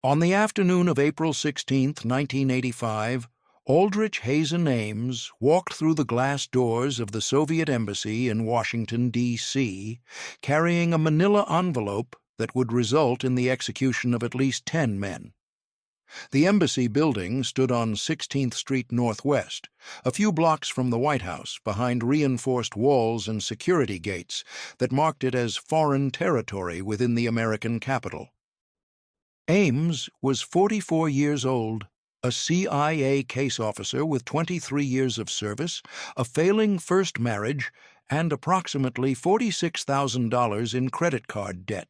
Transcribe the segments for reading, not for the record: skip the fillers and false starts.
On the afternoon of April 16, 1985, Aldrich Ames walked through the glass doors of the Soviet Embassy in Washington, D.C., carrying a manila envelope that would result in the execution of at least 10 men. The embassy building stood on 16th Street Northwest, a few blocks from the White House, behind reinforced walls and security gates that marked it as foreign territory within the American capital. Ames was 44 years old, a CIA case officer with 23 years of service, a failing first marriage, and approximately $46,000 in credit card debt.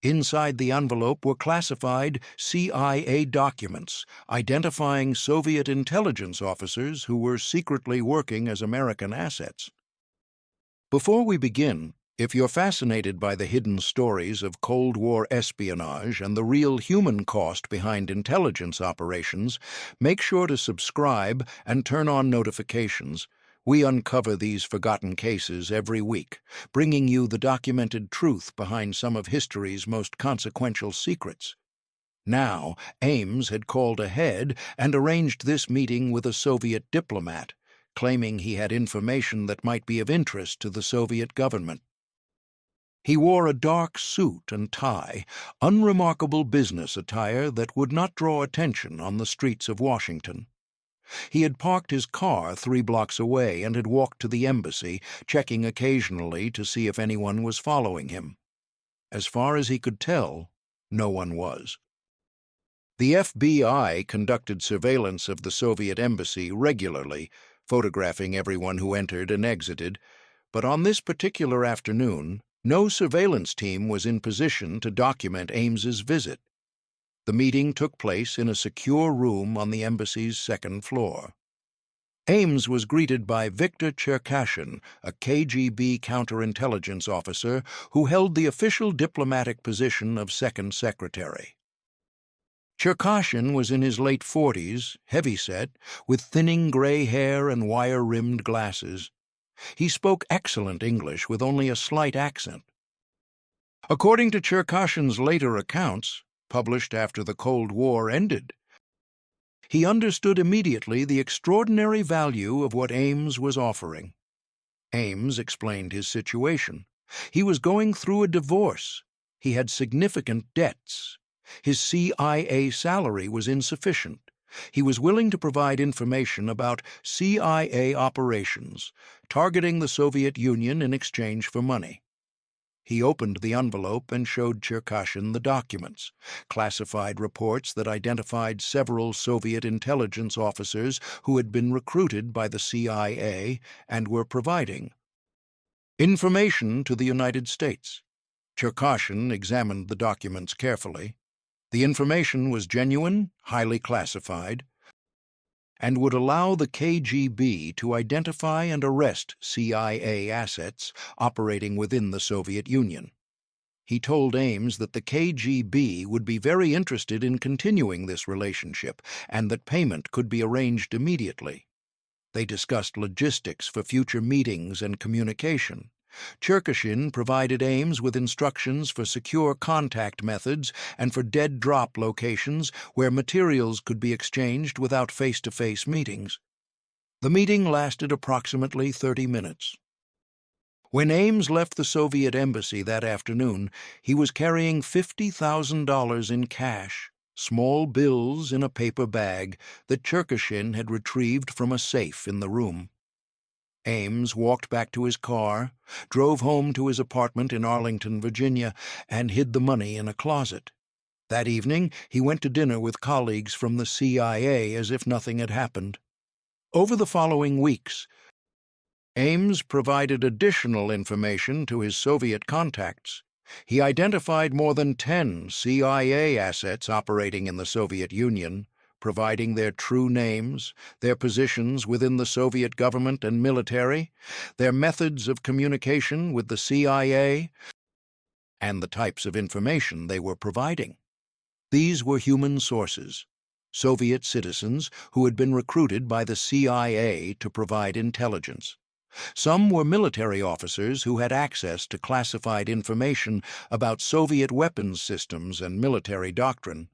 Inside the envelope were classified CIA documents identifying Soviet intelligence officers who were secretly working as American assets. Before we begin, if you're fascinated by the hidden stories of Cold War espionage and the real human cost behind intelligence operations, make sure to subscribe and turn on notifications. We uncover these forgotten cases every week, bringing you the documented truth behind some of history's most consequential secrets. Now, Ames had called ahead and arranged this meeting with a Soviet diplomat, claiming he had information that might be of interest to the Soviet government. He wore a dark suit and tie, unremarkable business attire that would not draw attention on the streets of Washington. He had parked his car 3 blocks away and had walked to the embassy, checking occasionally to see if anyone was following him. As far as he could tell, no one was. The FBI conducted surveillance of the Soviet embassy regularly, photographing everyone who entered and exited, but on this particular afternoon, no surveillance team was in position to document Ames's visit. The meeting took place in a secure room on the embassy's 2nd floor. Ames was greeted by Viktor Cherkashin, a KGB counterintelligence officer who held the official diplomatic position of 2nd secretary. Cherkashin was in his late 40s, heavyset, with thinning gray hair and wire-rimmed glasses. He spoke excellent English with only a slight accent. According to Cherkashin's later accounts, published after the Cold War ended, he understood immediately the extraordinary value of what Ames was offering. Ames explained his situation. He was going through a divorce. He had significant debts. His CIA salary was insufficient. He was willing to provide information about CIA operations, targeting the Soviet Union in exchange for money. He opened the envelope and showed Cherkashin the documents, classified reports that identified several Soviet intelligence officers who had been recruited by the CIA and were providing information to the United States. Cherkashin examined the documents carefully. The information was genuine, highly classified, and would allow the KGB to identify and arrest CIA assets operating within the Soviet Union. He told Ames that the KGB would be very interested in continuing this relationship and that payment could be arranged immediately. They discussed logistics for future meetings and communication. Cherkashin provided Ames with instructions for secure contact methods and for dead drop locations where materials could be exchanged without face-to-face meetings. The meeting lasted approximately 30 minutes. When Ames left the Soviet embassy that afternoon, he was carrying $50,000 in cash, small bills in a paper bag that Cherkashin had retrieved from a safe in the room. Ames walked back to his car, drove home to his apartment in Arlington, Virginia, and hid the money in a closet. That evening, he went to dinner with colleagues from the CIA as if nothing had happened. Over the following weeks, Ames provided additional information to his Soviet contacts. He identified more than 10 CIA assets operating in the Soviet Union, providing their true names, their positions within the Soviet government and military, their methods of communication with the CIA, and the types of information they were providing. These were human sources, Soviet citizens who had been recruited by the CIA to provide intelligence. Some were military officers who had access to classified information about Soviet weapons systems and military doctrine.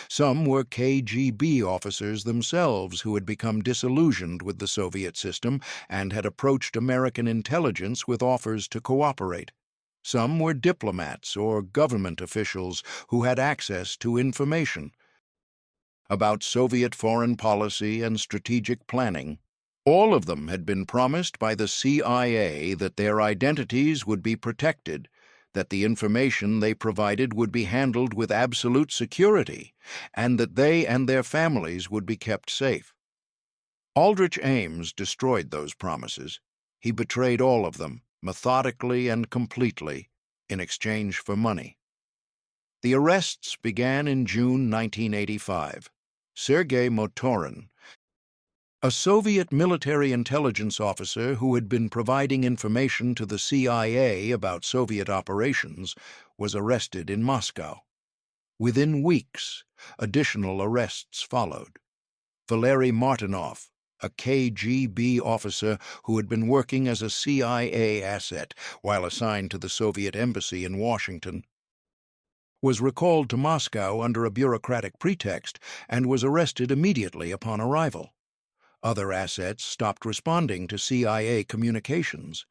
Some were KGB officers themselves who had become disillusioned with the Soviet system and had approached American intelligence with offers to cooperate. Some were diplomats or government officials who had access to information about Soviet foreign policy and strategic planning. All of them had been promised by the CIA that their identities would be protected, that the information they provided would be handled with absolute security, and that they and their families would be kept safe. Aldrich Ames destroyed those promises. He betrayed all of them, methodically and completely, in exchange for money. The arrests began in June 1985. Sergei Motorin, a Soviet military intelligence officer who had been providing information to the CIA about Soviet operations, was arrested in Moscow. Within weeks, additional arrests followed. Valery Martinov, a KGB officer who had been working as a CIA asset while assigned to the Soviet embassy in Washington, was recalled to Moscow under a bureaucratic pretext and was arrested immediately upon arrival. Other assets stopped responding to CIA communications.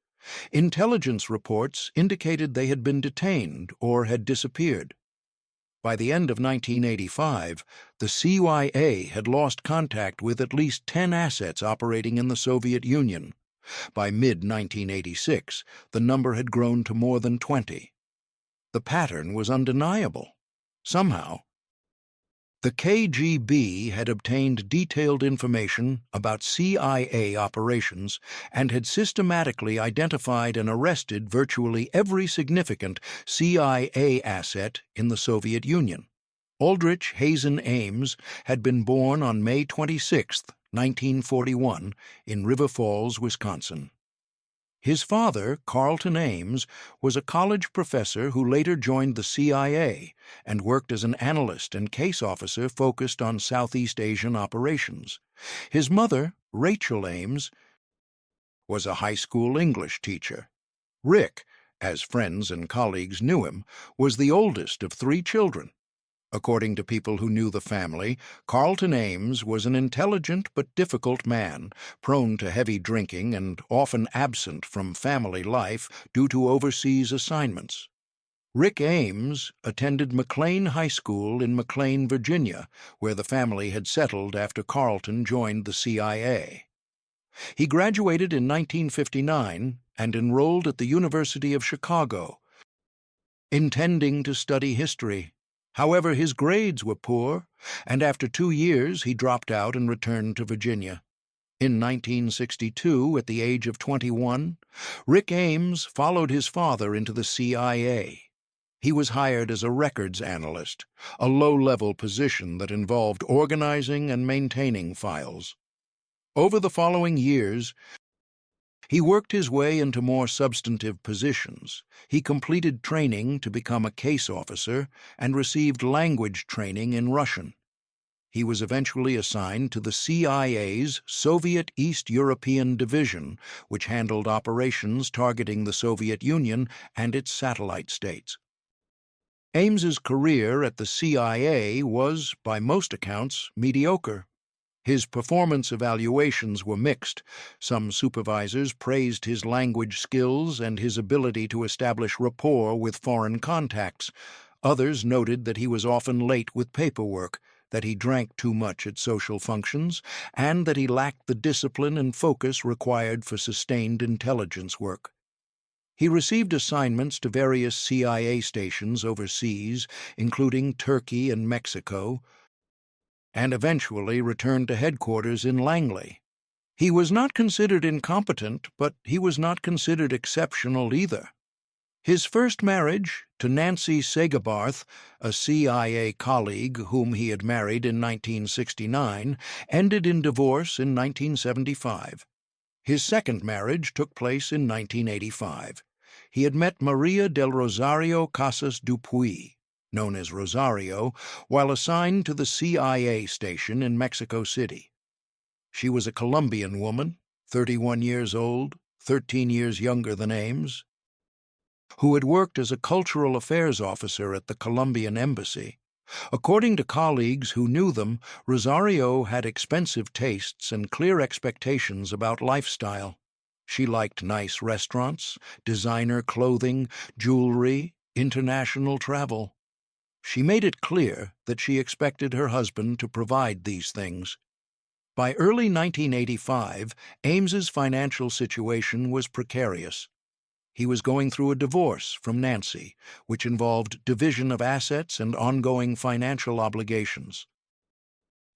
Intelligence reports indicated they had been detained or had disappeared. By the end of 1985, the CIA had lost contact with at least 10 assets operating in the Soviet Union. By mid-1986, the number had grown to more than 20. The pattern was undeniable. Somehow, the KGB had obtained detailed information about CIA operations and had systematically identified and arrested virtually every significant CIA asset in the Soviet Union. Aldrich Jeanne Ames had been born on May 26, 1941, in River Falls, Wisconsin. His father, Carlton Ames, was a college professor who later joined the CIA and worked as an analyst and case officer focused on Southeast Asian operations. His mother, Rachel Ames, was a high school English teacher. Rick, as friends and colleagues knew him, was the oldest of 3 children. According to people who knew the family, Carlton Ames was an intelligent but difficult man, prone to heavy drinking and often absent from family life due to overseas assignments. Rick Ames attended McLean High School in McLean, Virginia, where the family had settled after Carlton joined the CIA. He graduated in 1959 and enrolled at the University of Chicago, intending to study history. However, his grades were poor, and after 2 years he dropped out and returned to Virginia. In 1962, at the age of 21, Rick Ames followed his father into the CIA. He was hired as a records analyst, a low-level position that involved organizing and maintaining files. Over the following years, he worked his way into more substantive positions. He completed training to become a case officer and received language training in Russian. He was eventually assigned to the CIA's Soviet East European Division, which handled operations targeting the Soviet Union and its satellite states. Ames's career at the CIA was, by most accounts, mediocre. His performance evaluations were mixed. Some supervisors praised his language skills and his ability to establish rapport with foreign contacts. Others noted that he was often late with paperwork, that he drank too much at social functions, and that he lacked the discipline and focus required for sustained intelligence work. He received assignments to various CIA stations overseas, including Turkey and Mexico, and eventually returned to headquarters in Langley. He was not considered incompetent, but he was not considered exceptional either. His first marriage, to Nancy Segabarth, a CIA colleague whom he had married in 1969, ended in divorce in 1975. His second marriage took place in 1985. He had met Maria del Rosario Casas Dupuy, known as Rosario, while assigned to the CIA station in Mexico City. She was a Colombian woman, 31 years old, 13 years younger than Ames, who had worked as a cultural affairs officer at the Colombian embassy. According to colleagues who knew them, Rosario had expensive tastes and clear expectations about lifestyle. She liked nice restaurants, designer clothing, jewelry, international travel. She made it clear that she expected her husband to provide these things. By early 1985, Ames's financial situation was precarious. He was going through a divorce from Nancy, which involved division of assets and ongoing financial obligations.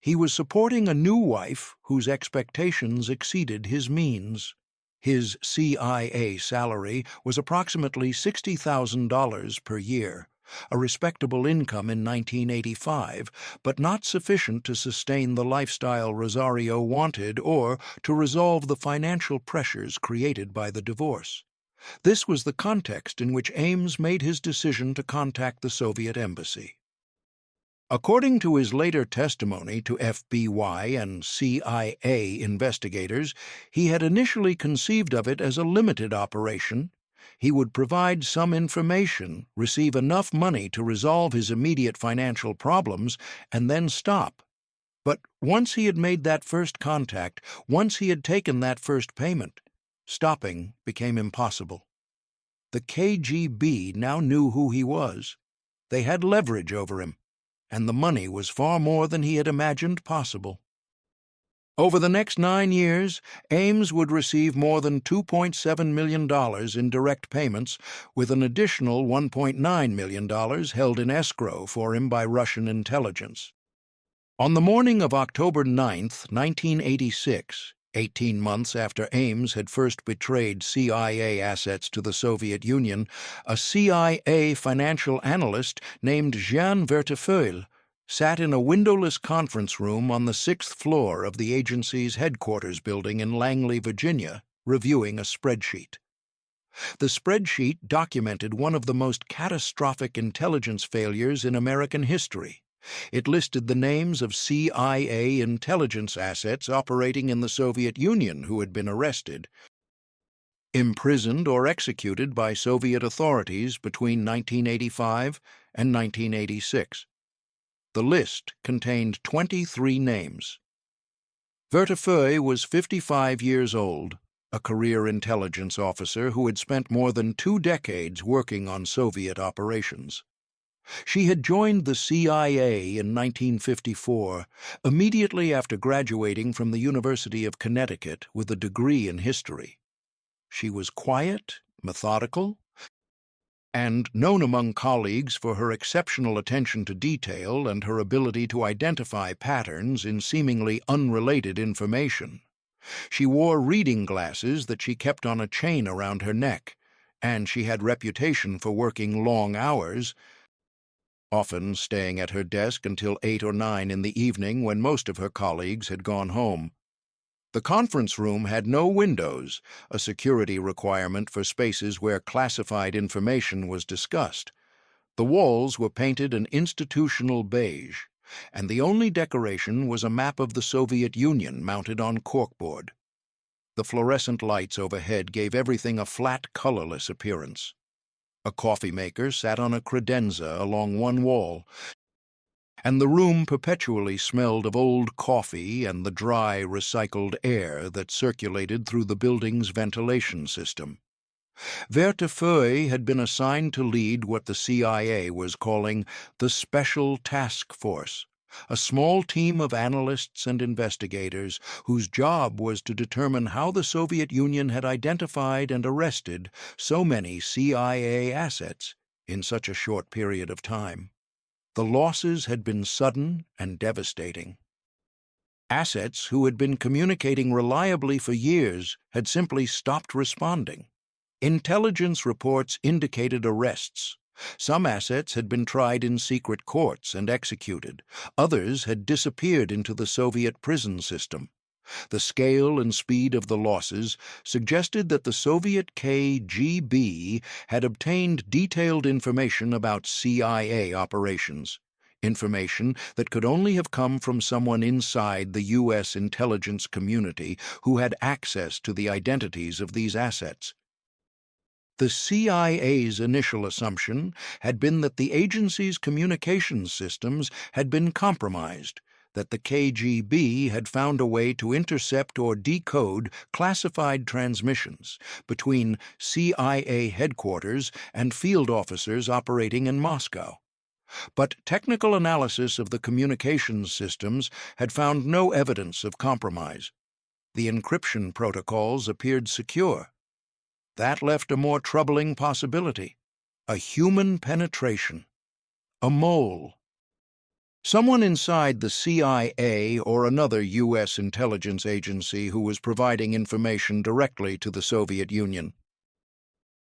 He was supporting a new wife whose expectations exceeded his means. His CIA salary was approximately $60,000 per year, a respectable income in 1985, but not sufficient to sustain the lifestyle Rosario wanted or to resolve the financial pressures created by the divorce. This was the context in which Ames made his decision to contact the Soviet embassy. According to his later testimony to FBI and CIA investigators, he had initially conceived of it as a limited operation. He would provide some information, receive enough money to resolve his immediate financial problems, and then stop. But once he had made that first contact, once he had taken that first payment, stopping became impossible. The KGB now knew who he was. They had leverage over him, and the money was far more than he had imagined possible. Over the next 9 years, Ames would receive more than $2.7 million in direct payments, with an additional $1.9 million held in escrow for him by Russian intelligence. On the morning of October 9, 1986, 18 months after Ames had first betrayed CIA assets to the Soviet Union, a CIA financial analyst named Jeanne Vertefeuille sat in a windowless conference room on the 6th floor of the agency's headquarters building in Langley, Virginia, reviewing a spreadsheet. The spreadsheet documented one of the most catastrophic intelligence failures in American history. It listed the names of CIA intelligence assets operating in the Soviet Union who had been arrested, imprisoned or executed by Soviet authorities between 1985 and 1986. The list contained 23 names. Vertefeuille was 55 years old, a career intelligence officer who had spent more than 2 decades working on Soviet operations. She had joined the CIA in 1954, immediately after graduating from the University of Connecticut with a degree in history. She was quiet, methodical, and known among colleagues for her exceptional attention to detail and her ability to identify patterns in seemingly unrelated information. She wore reading glasses that she kept on a chain around her neck, and she had reputation for working long hours, often staying at her desk until 8 or 9 in the evening when most of her colleagues had gone home. The conference room had no windows, a security requirement for spaces where classified information was discussed. The walls were painted an institutional beige, and the only decoration was a map of the Soviet Union mounted on corkboard. The fluorescent lights overhead gave everything a flat, colorless appearance. A coffee maker sat on a credenza along one wall, and the room perpetually smelled of old coffee and the dry, recycled air that circulated through the building's ventilation system. Vertefeuille had been assigned to lead what the CIA was calling the Special Task Force, a small team of analysts and investigators whose job was to determine how the Soviet Union had identified and arrested so many CIA assets in such a short period of time. The losses had been sudden and devastating. Assets who had been communicating reliably for years had simply stopped responding. Intelligence reports indicated arrests. Some assets had been tried in secret courts and executed. Others had disappeared into the Soviet prison system. The scale and speed of the losses suggested that the Soviet KGB had obtained detailed information about CIA operations, information that could only have come from someone inside the U.S. intelligence community who had access to the identities of these assets. The CIA's initial assumption had been that the agency's communications systems had been compromised, that the KGB had found a way to intercept or decode classified transmissions between CIA headquarters and field officers operating in Moscow. But technical analysis of the communications systems had found no evidence of compromise. The encryption protocols appeared secure. That left a more troubling possibility: a human penetration, a mole. Someone inside the CIA or another U.S. intelligence agency who was providing information directly to the Soviet Union.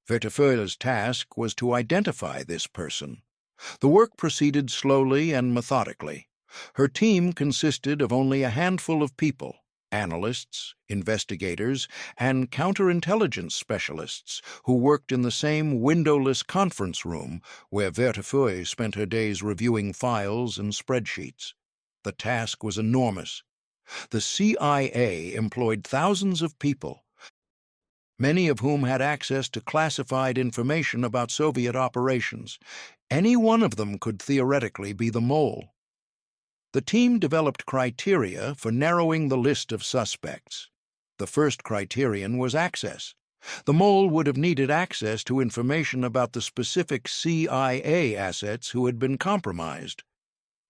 Vertefeuille's task was to identify this person. The work proceeded slowly and methodically. Her team consisted of only a handful of people: analysts, investigators, and counterintelligence specialists who worked in the same windowless conference room where Vertefeuille spent her days reviewing files and spreadsheets. The task was enormous. The CIA employed thousands of people, many of whom had access to classified information about Soviet operations. Any one of them could theoretically be the mole. The team developed criteria for narrowing the list of suspects. The first criterion was access. The mole would have needed access to information about the specific CIA assets who had been compromised.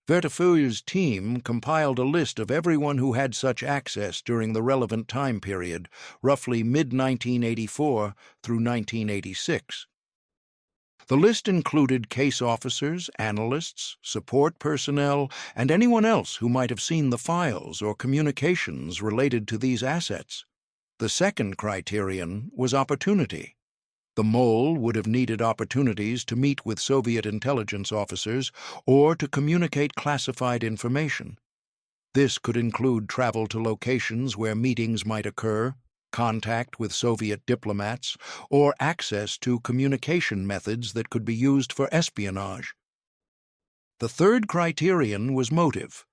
Vertefeuille's team compiled a list of everyone who had such access during the relevant time period, roughly mid-1984 through 1986. The list included case officers, analysts, support personnel, and anyone else who might have seen the files or communications related to these assets. The second criterion was opportunity. The mole would have needed opportunities to meet with Soviet intelligence officers or to communicate classified information. This could include travel to locations where meetings might occur, contact with Soviet diplomats, or access to communication methods that could be used for espionage. The third criterion was motive: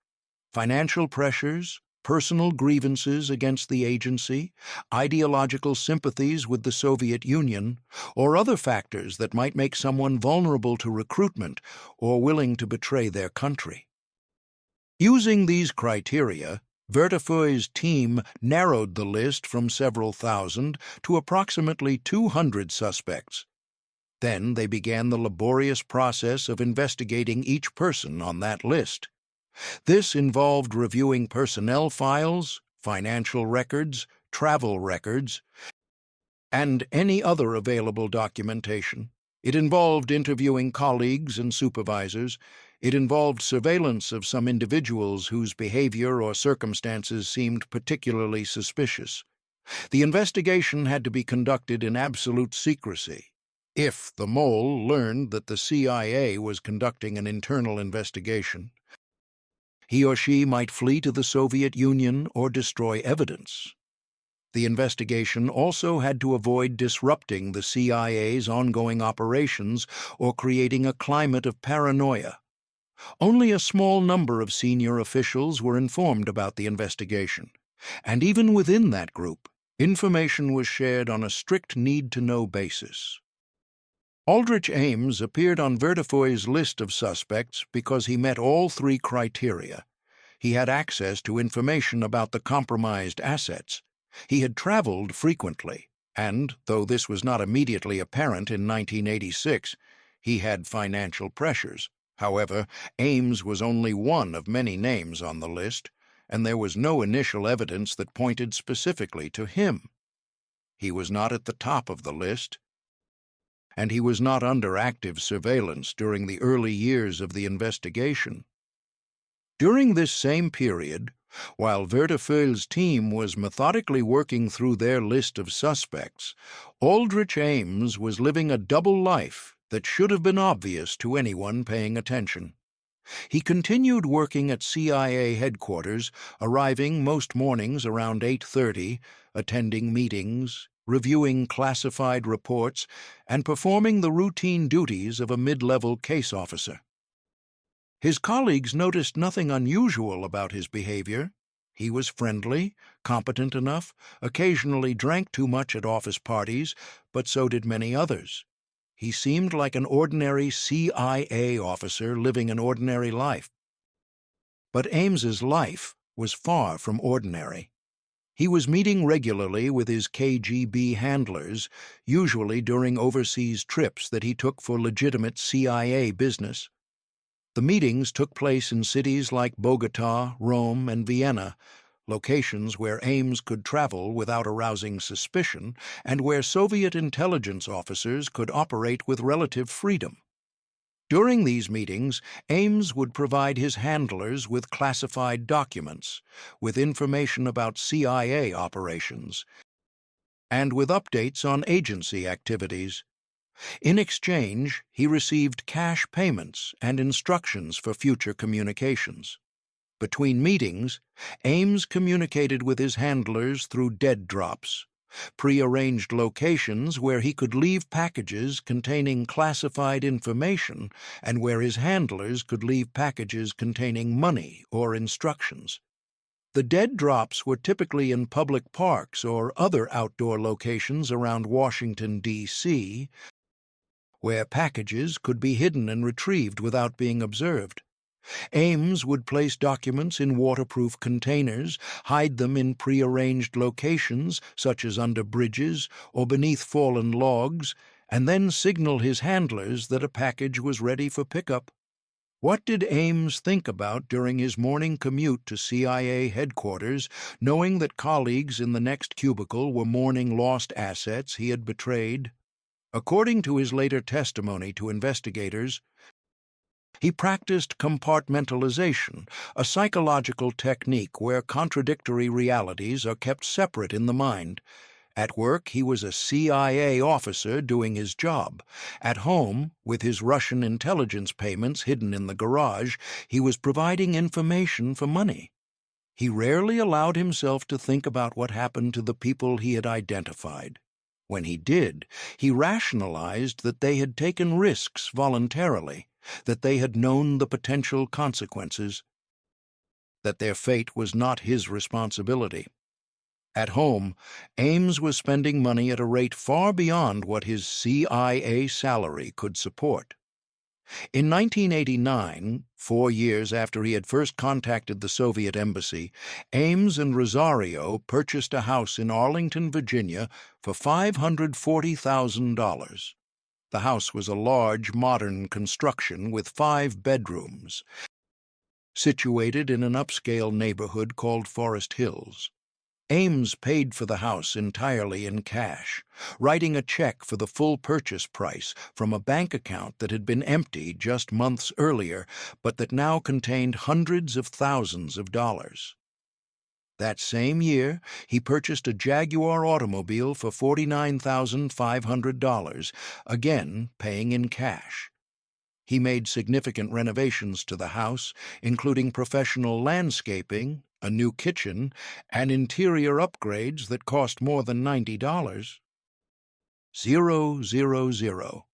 financial pressures, personal grievances against the agency, ideological sympathies with the Soviet Union, or other factors that might make someone vulnerable to recruitment or willing to betray their country. Using these criteria, Vertefeuille's team narrowed the list from several thousand to approximately 200 suspects. Then they began the laborious process of investigating each person on that list. This involved reviewing personnel files, financial records, travel records, and any other available documentation. It involved interviewing colleagues and supervisors. It involved surveillance of some individuals whose behavior or circumstances seemed particularly suspicious. The investigation had to be conducted in absolute secrecy. If the mole learned that the CIA was conducting an internal investigation, he or she might flee to the Soviet Union or destroy evidence. The investigation also had to avoid disrupting the CIA's ongoing operations or creating a climate of paranoia. Only a small number of senior officials were informed about the investigation, and even within that group, information was shared on a strict need-to-know basis. Aldrich Ames appeared on Vertefeuille's list of suspects because he met all three criteria. He had access to information about the compromised assets. He had traveled frequently, and, though this was not immediately apparent in 1986, he had financial pressures. However, Ames was only one of many names on the list, and there was no initial evidence that pointed specifically to him. He was not at the top of the list, and he was not under active surveillance during the early years of the investigation. During this same period, while Vertefeuille's team was methodically working through their list of suspects, Aldrich Ames was living a double life that should have been obvious to anyone paying attention. He continued working at CIA headquarters, arriving most mornings around 8:30, attending meetings, reviewing classified reports, and performing the routine duties of a mid-level case officer. His colleagues noticed nothing unusual about his behavior. He was friendly, competent enough, occasionally drank too much at office parties, but so did many others. He seemed like an ordinary CIA officer living an ordinary life. But Ames's life was far from ordinary. He was meeting regularly with his KGB handlers, usually during overseas trips that he took for legitimate CIA business. The meetings took place in cities like Bogota, Rome, and Vienna, locations where Ames could travel without arousing suspicion and where Soviet intelligence officers could operate with relative freedom. During these meetings, Ames would provide his handlers with classified documents, with information about CIA operations, and with updates on agency activities. In exchange, he received cash payments and instructions for future communications. Between meetings, Ames communicated with his handlers through dead drops, prearranged locations where he could leave packages containing classified information and where his handlers could leave packages containing money or instructions. The dead drops were typically in public parks or other outdoor locations around Washington, D.C., where packages could be hidden and retrieved without being observed. Ames would place documents in waterproof containers, hide them in prearranged locations, such as under bridges or beneath fallen logs, and then signal his handlers that a package was ready for pickup. What did Ames think about during his morning commute to CIA headquarters, knowing that colleagues in the next cubicle were mourning lost assets he had betrayed? According to his later testimony to investigators, he practiced compartmentalization, a psychological technique where contradictory realities are kept separate in the mind. At work, he was a CIA officer doing his job. At home, with his Russian intelligence payments hidden in the garage, he was providing information for money. He rarely allowed himself to think about what happened to the people he had identified. When he did, he rationalized that they had taken risks voluntarily, that they had known the potential consequences, that their fate was not his responsibility. At home, Ames was spending money at a rate far beyond what his CIA salary could support. In 1989, 4 years after he had first contacted the Soviet embassy, Ames and Rosario purchased a house in Arlington, Virginia, for $540,000. The house was a large, modern construction with 5 bedrooms, situated in an upscale neighborhood called Forest Hills. Ames paid for the house entirely in cash, writing a check for the full purchase price from a bank account that had been empty just months earlier, but that now contained hundreds of thousands of dollars. That same year, he purchased a Jaguar automobile for $49,500, again paying in cash. He made significant renovations to the house, including professional landscaping, a new kitchen, and interior upgrades that cost more than $90. 000.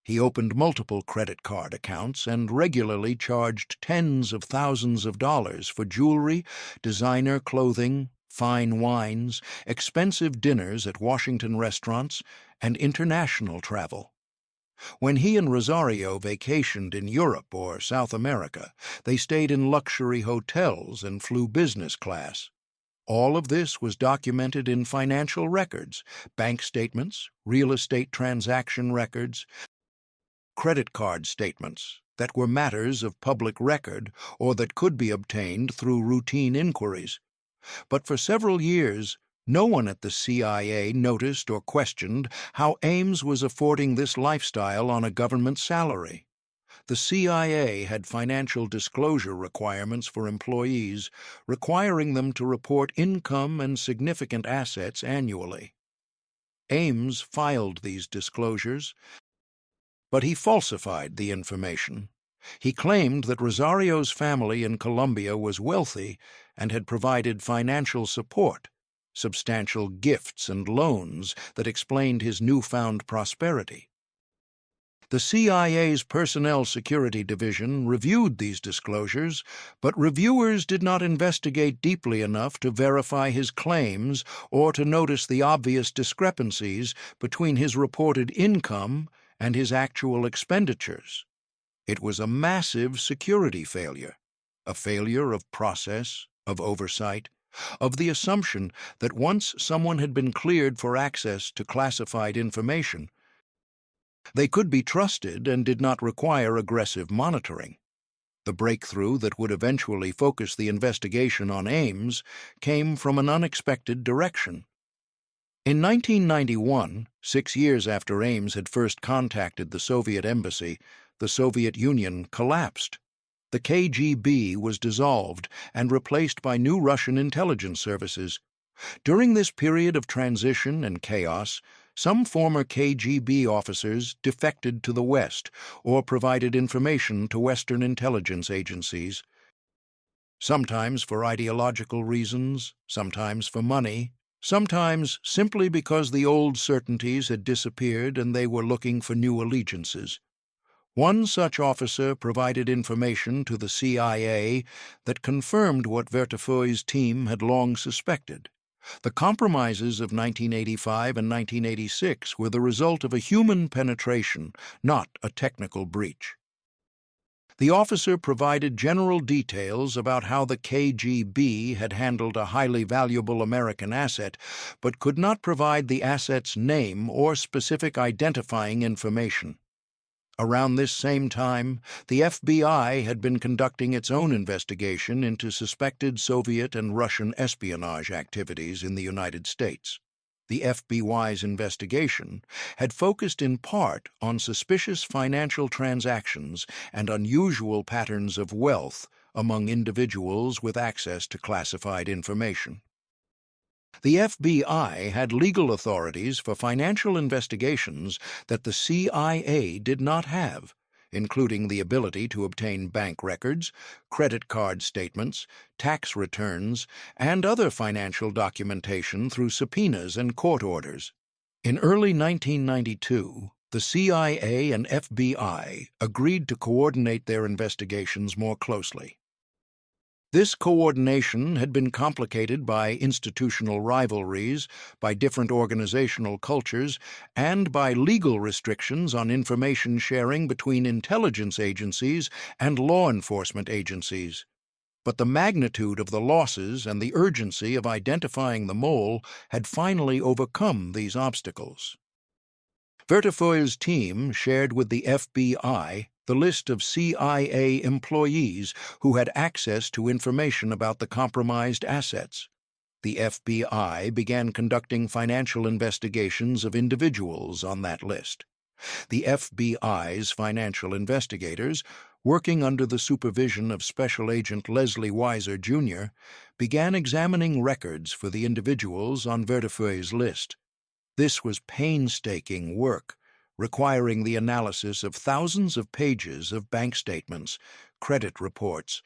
He opened multiple credit card accounts and regularly charged tens of thousands of dollars for jewelry, designer clothing, fine wines, expensive dinners at Washington restaurants, and international travel. When he and Rosario vacationed in Europe or South America, they stayed in luxury hotels and flew business class. All of this was documented in financial records, bank statements, real estate transaction records, credit card statements that were matters of public record or that could be obtained through routine inquiries. But for several years, no one at the CIA noticed or questioned how Ames was affording this lifestyle on a government salary. The CIA had financial disclosure requirements for employees, requiring them to report income and significant assets annually. Ames filed these disclosures, but he falsified the information. He claimed that Rosario's family in Colombia was wealthy and had provided financial support, substantial gifts and loans that explained his newfound prosperity. The CIA's Personnel Security Division reviewed these disclosures, but reviewers did not investigate deeply enough to verify his claims or to notice the obvious discrepancies between his reported income and his actual expenditures. It was a massive security failure, a failure of process, of oversight, of the assumption that once someone had been cleared for access to classified information, they could be trusted and did not require aggressive monitoring. The breakthrough that would eventually focus the investigation on Ames came from an unexpected direction. In 1991, 6 years after Ames had first contacted the Soviet embassy, the Soviet Union collapsed. The KGB was dissolved and replaced by new Russian intelligence services. During this period of transition and chaos, some former KGB officers defected to the West or provided information to Western intelligence agencies, sometimes for ideological reasons, sometimes for money, sometimes simply because the old certainties had disappeared and they were looking for new allegiances. One such officer provided information to the CIA that confirmed what Vertefeuille's team had long suspected. The compromises of 1985 and 1986 were the result of a human penetration, not a technical breach. The officer provided general details about how the KGB had handled a highly valuable American asset, but could not provide the asset's name or specific identifying information. Around this same time, the FBI had been conducting its own investigation into suspected Soviet and Russian espionage activities in the United States. The FBI's investigation had focused in part on suspicious financial transactions and unusual patterns of wealth among individuals with access to classified information. The FBI had legal authorities for financial investigations that the CIA did not have, including the ability to obtain bank records, credit card statements, tax returns, and other financial documentation through subpoenas and court orders. In early 1992, the CIA and FBI agreed to coordinate their investigations more closely. This coordination had been complicated by institutional rivalries, by different organizational cultures, and by legal restrictions on information sharing between intelligence agencies and law enforcement agencies. But the magnitude of the losses and the urgency of identifying the mole had finally overcome these obstacles. Vertefeuille's team shared with the FBI the list of CIA employees who had access to information about the compromised assets. The FBI began conducting financial investigations of individuals on that list. The FBI's financial investigators, working under the supervision of Special Agent Leslie Weiser, Jr., began examining records for the individuals on Vertefeuille's list. This was painstaking work, requiring the analysis of thousands of pages of bank statements, credit reports,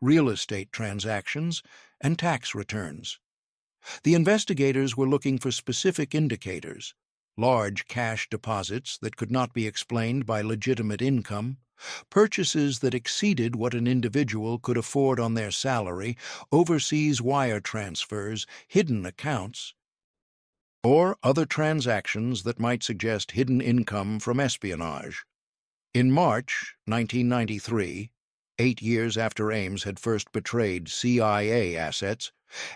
real estate transactions, and tax returns. The investigators were looking for specific indicators: large cash deposits that could not be explained by legitimate income, purchases that exceeded what an individual could afford on their salary, overseas wire transfers, hidden accounts, or other transactions that might suggest hidden income from espionage. In March 1993, 8 years after Ames had first betrayed CIA assets,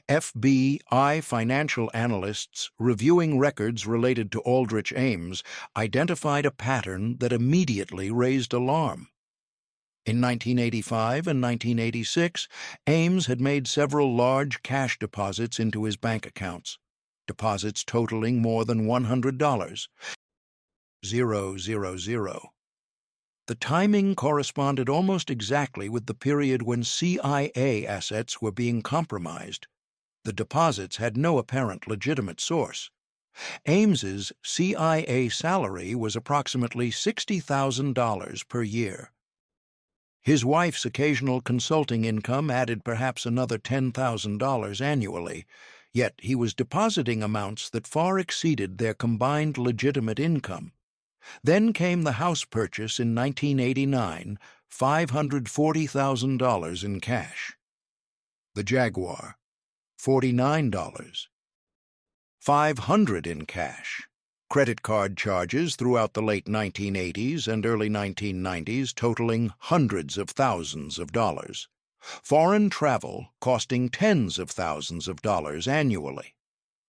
FBI financial analysts reviewing records related to Aldrich Ames identified a pattern that immediately raised alarm. In 1985 and 1986, Ames had made several large cash deposits into his bank accounts, deposits totaling more than $100. 000. The timing corresponded almost exactly with the period when CIA assets were being compromised. The deposits had no apparent legitimate source. Ames's CIA salary was approximately $60,000 per year. His wife's occasional consulting income added perhaps another $10,000 annually, yet he was depositing amounts that far exceeded their combined legitimate income. Then came the house purchase in 1989, $540,000 in cash. The Jaguar, $49. $500 in cash. Credit card charges throughout the late 1980s and early 1990s totaling hundreds of thousands of dollars. Foreign travel costing tens of thousands of dollars annually.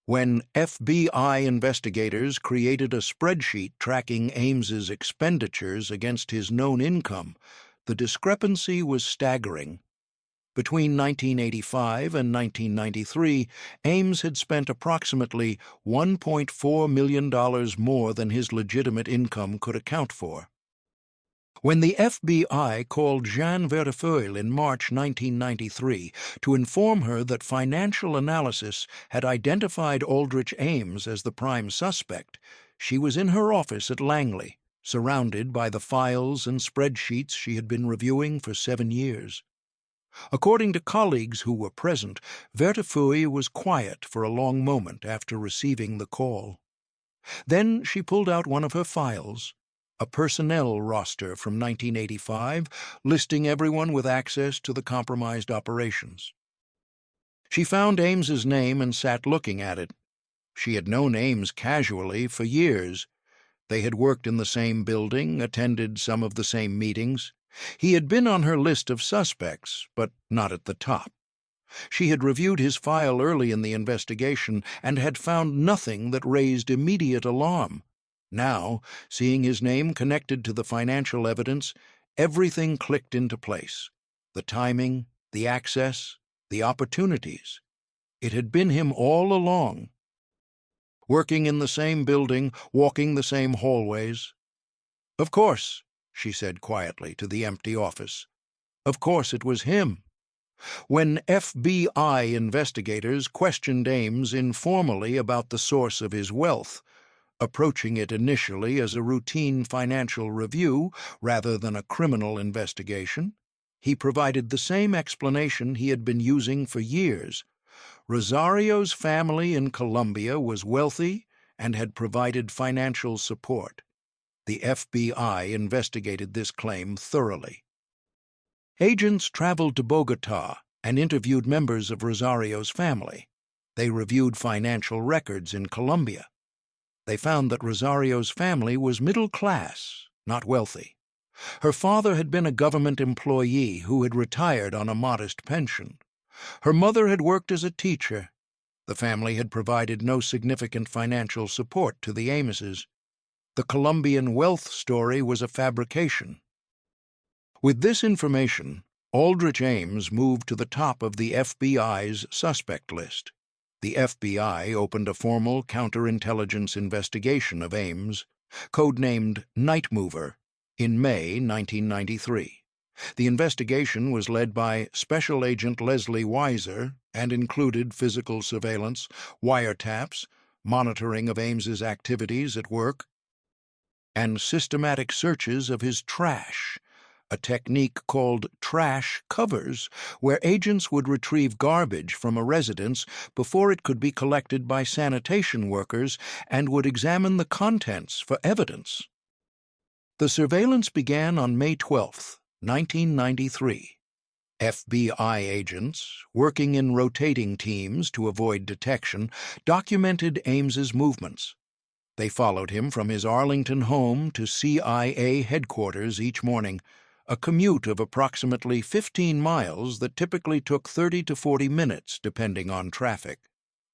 When FBI investigators created a spreadsheet tracking Ames's expenditures against his known income, the discrepancy was staggering. Between 1985 and 1993, Ames had spent approximately $1.4 million more than his legitimate income could account for. When the FBI called Jeanne Vertefeuille in March 1993 to inform her that financial analysis had identified Aldrich Ames as the prime suspect, she was in her office at Langley, surrounded by the files and spreadsheets she had been reviewing for 7 years. According to colleagues who were present, Vertefeuille was quiet for a long moment after receiving the call. Then she pulled out one of her files, a personnel roster from 1985 listing everyone with access to the compromised operations. She found Ames's name and sat looking at it. She had known Ames casually for years. They had worked in the same building, attended some of the same meetings. He had been on her list of suspects, but not at the top. She had reviewed his file early in the investigation and had found nothing that raised immediate alarm. Now, seeing his name connected to the financial evidence, everything clicked into place. The timing, the access, the opportunities. It had been him all along. Working in the same building, walking the same hallways. "Of course," she said quietly to the empty office. "Of course it was him." When FBI investigators questioned Ames informally about the source of his wealth, approaching it initially as a routine financial review rather than a criminal investigation, he provided the same explanation he had been using for years. Rosario's family in Colombia was wealthy and had provided financial support. The FBI investigated this claim thoroughly. Agents traveled to Bogotá and interviewed members of Rosario's family. They reviewed financial records in Colombia. They found that Rosario's family was middle class, not wealthy. Her father had been a government employee who had retired on a modest pension. Her mother had worked as a teacher. The family had provided no significant financial support to the Ameses. The Colombian wealth story was a fabrication. With this information, Aldrich Ames moved to the top of the FBI's suspect list. The FBI opened a formal counterintelligence investigation of Ames, codenamed Night Mover, in May 1993. The investigation was led by Special Agent Leslie Weiser and included physical surveillance, wiretaps, monitoring of Ames's activities at work, and systematic searches of his trash, a technique called trash covers, where agents would retrieve garbage from a residence before it could be collected by sanitation workers and would examine the contents for evidence. The surveillance began on May 12, 1993. FBI agents, working in rotating teams to avoid detection, documented Ames's movements. They followed him from his Arlington home to CIA headquarters each morning, a commute of approximately 15 miles that typically took 30 to 40 minutes, depending on traffic.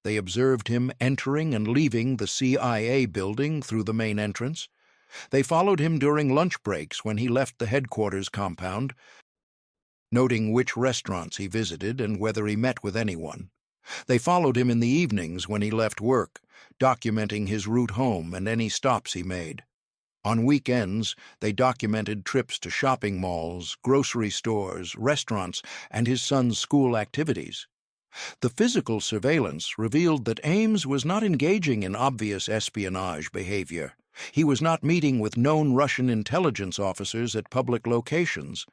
They observed him entering and leaving the CIA building through the main entrance. They followed him during lunch breaks when he left the headquarters compound, noting which restaurants he visited and whether he met with anyone. They followed him in the evenings when he left work, documenting his route home and any stops he made. On weekends, they documented trips to shopping malls, grocery stores, restaurants, and his son's school activities. The physical surveillance revealed that Ames was not engaging in obvious espionage behavior. He was not meeting with known Russian intelligence officers at public locations.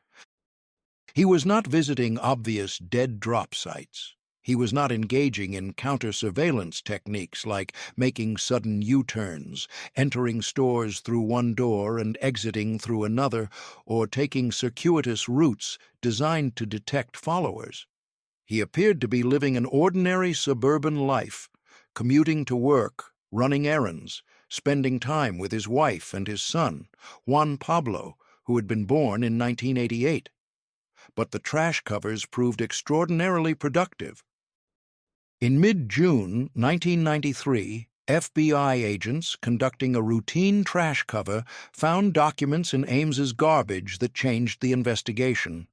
He was not visiting obvious dead drop sites. He was not engaging in counter-surveillance techniques like making sudden U-turns, entering stores through one door and exiting through another, or taking circuitous routes designed to detect followers. He appeared to be living an ordinary suburban life, commuting to work, running errands, spending time with his wife and his son, Juan Pablo, who had been born in 1988. But the trash covers proved extraordinarily productive. In mid-June 1993, FBI agents conducting a routine trash cover found documents in Ames's garbage that changed the investigation.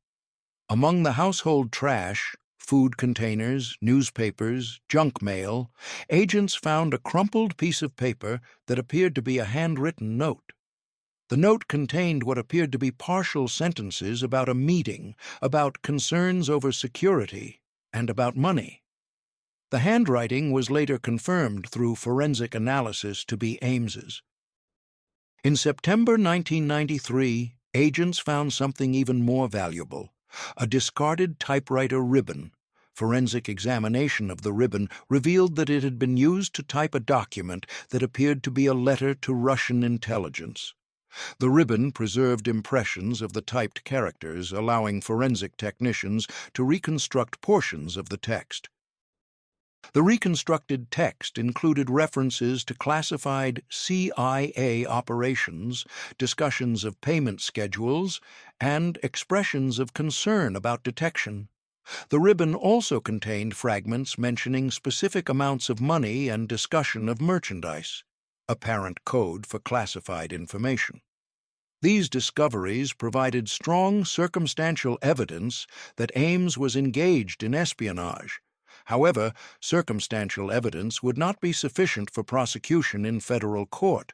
Among the household trash, food containers, newspapers, junk mail, agents found a crumpled piece of paper that appeared to be a handwritten note. The note contained what appeared to be partial sentences about a meeting, about concerns over security, and about money. The handwriting was later confirmed through forensic analysis to be Ames's. In September 1993, agents found something even more valuable, a discarded typewriter ribbon. Forensic examination of the ribbon revealed that it had been used to type a document that appeared to be a letter to Russian intelligence. The ribbon preserved impressions of the typed characters, allowing forensic technicians to reconstruct portions of the text. The reconstructed text included references to classified CIA operations, discussions of payment schedules, and expressions of concern about detection. The ribbon also contained fragments mentioning specific amounts of money and discussion of merchandise, apparent code for classified information. These discoveries provided strong circumstantial evidence that Ames was engaged in espionage. However, circumstantial evidence would not be sufficient for prosecution in federal court.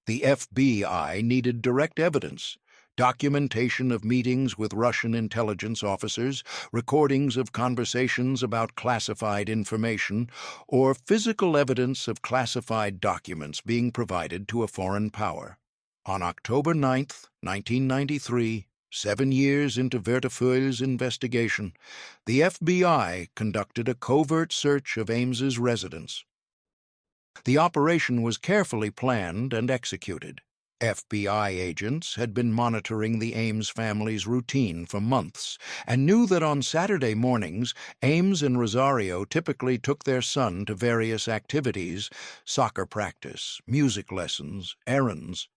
The FBI needed direct evidence, documentation of meetings with Russian intelligence officers, recordings of conversations about classified information, or physical evidence of classified documents being provided to a foreign power. On October 9, 1993, 7 years into Vertefeuille's investigation, the FBI conducted a covert search of Ames's residence. The operation was carefully planned and executed. FBI agents had been monitoring the Ames family's routine for months and knew that on Saturday mornings, Ames and Rosario typically took their son to various activities, soccer practice, music lessons, errands,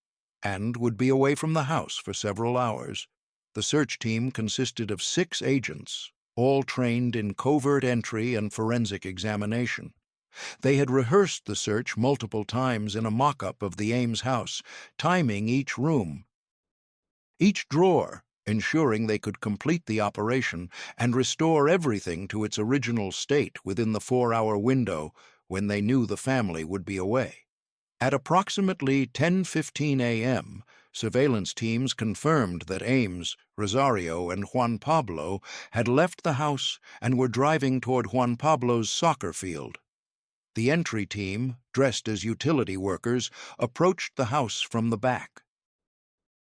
and would be away from the house for several hours. The search team consisted of 6 agents, all trained in covert entry and forensic examination. They had rehearsed the search multiple times in a mock-up of the Ames house, timing each room, each drawer, ensuring they could complete the operation and restore everything to its original state within the 4-hour window when they knew the family would be away. At approximately 10:15 a.m., surveillance teams confirmed that Ames, Rosario, and Juan Pablo had left the house and were driving toward Juan Pablo's soccer field. The entry team, dressed as utility workers, approached the house from the back.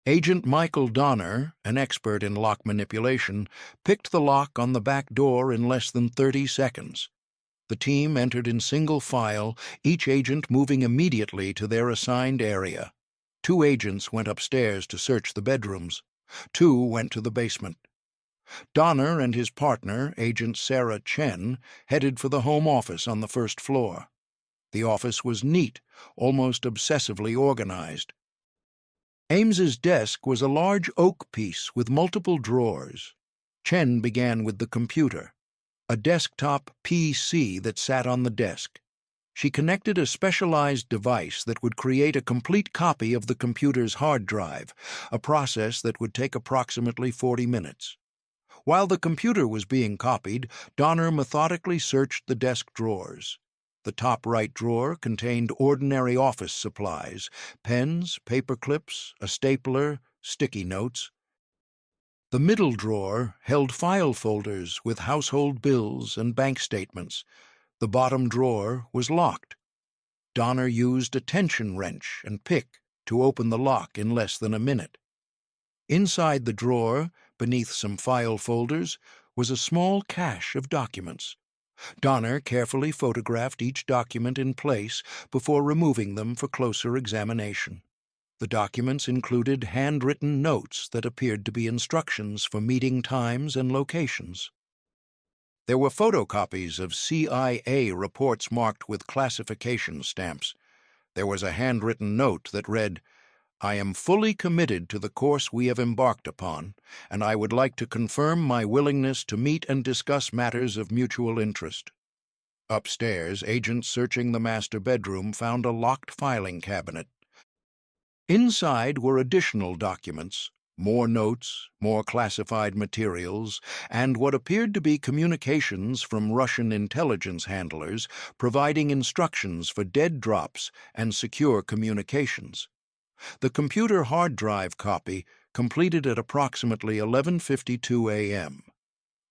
Agent Michael Donner, an expert in lock manipulation, picked the lock on the back door in less than 30 seconds. The team entered in single file, each agent moving immediately to their assigned area. 2 agents went upstairs to search the bedrooms. 2 went to the basement. Donner and his partner, Agent Sarah Chen, headed for the home office on the first floor. The office was neat, almost obsessively organized. Ames's desk was a large oak piece with multiple drawers. Chen began with the computer, a desktop PC that sat on the desk. She connected a specialized device that would create a complete copy of the computer's hard drive, a process that would take approximately 40 minutes. While the computer was being copied, Donner methodically searched the desk drawers. The top right drawer contained ordinary office supplies, pens, paper clips, a stapler, sticky notes. The middle drawer held file folders with household bills and bank statements. The bottom drawer was locked. Donner used a tension wrench and pick to open the lock in less than a minute. Inside the drawer, beneath some file folders, was a small cache of documents. Donner carefully photographed each document in place before removing them for closer examination. The documents included handwritten notes that appeared to be instructions for meeting times and locations. There were photocopies of CIA reports marked with classification stamps. There was a handwritten note that read, "I am fully committed to the course we have embarked upon, and I would like to confirm my willingness to meet and discuss matters of mutual interest." Upstairs, agents searching the master bedroom found a locked filing cabinet. Inside were additional documents, more notes, more classified materials, and what appeared to be communications from Russian intelligence handlers providing instructions for dead drops and secure communications. The computer hard drive copy completed at approximately 11:52 a.m.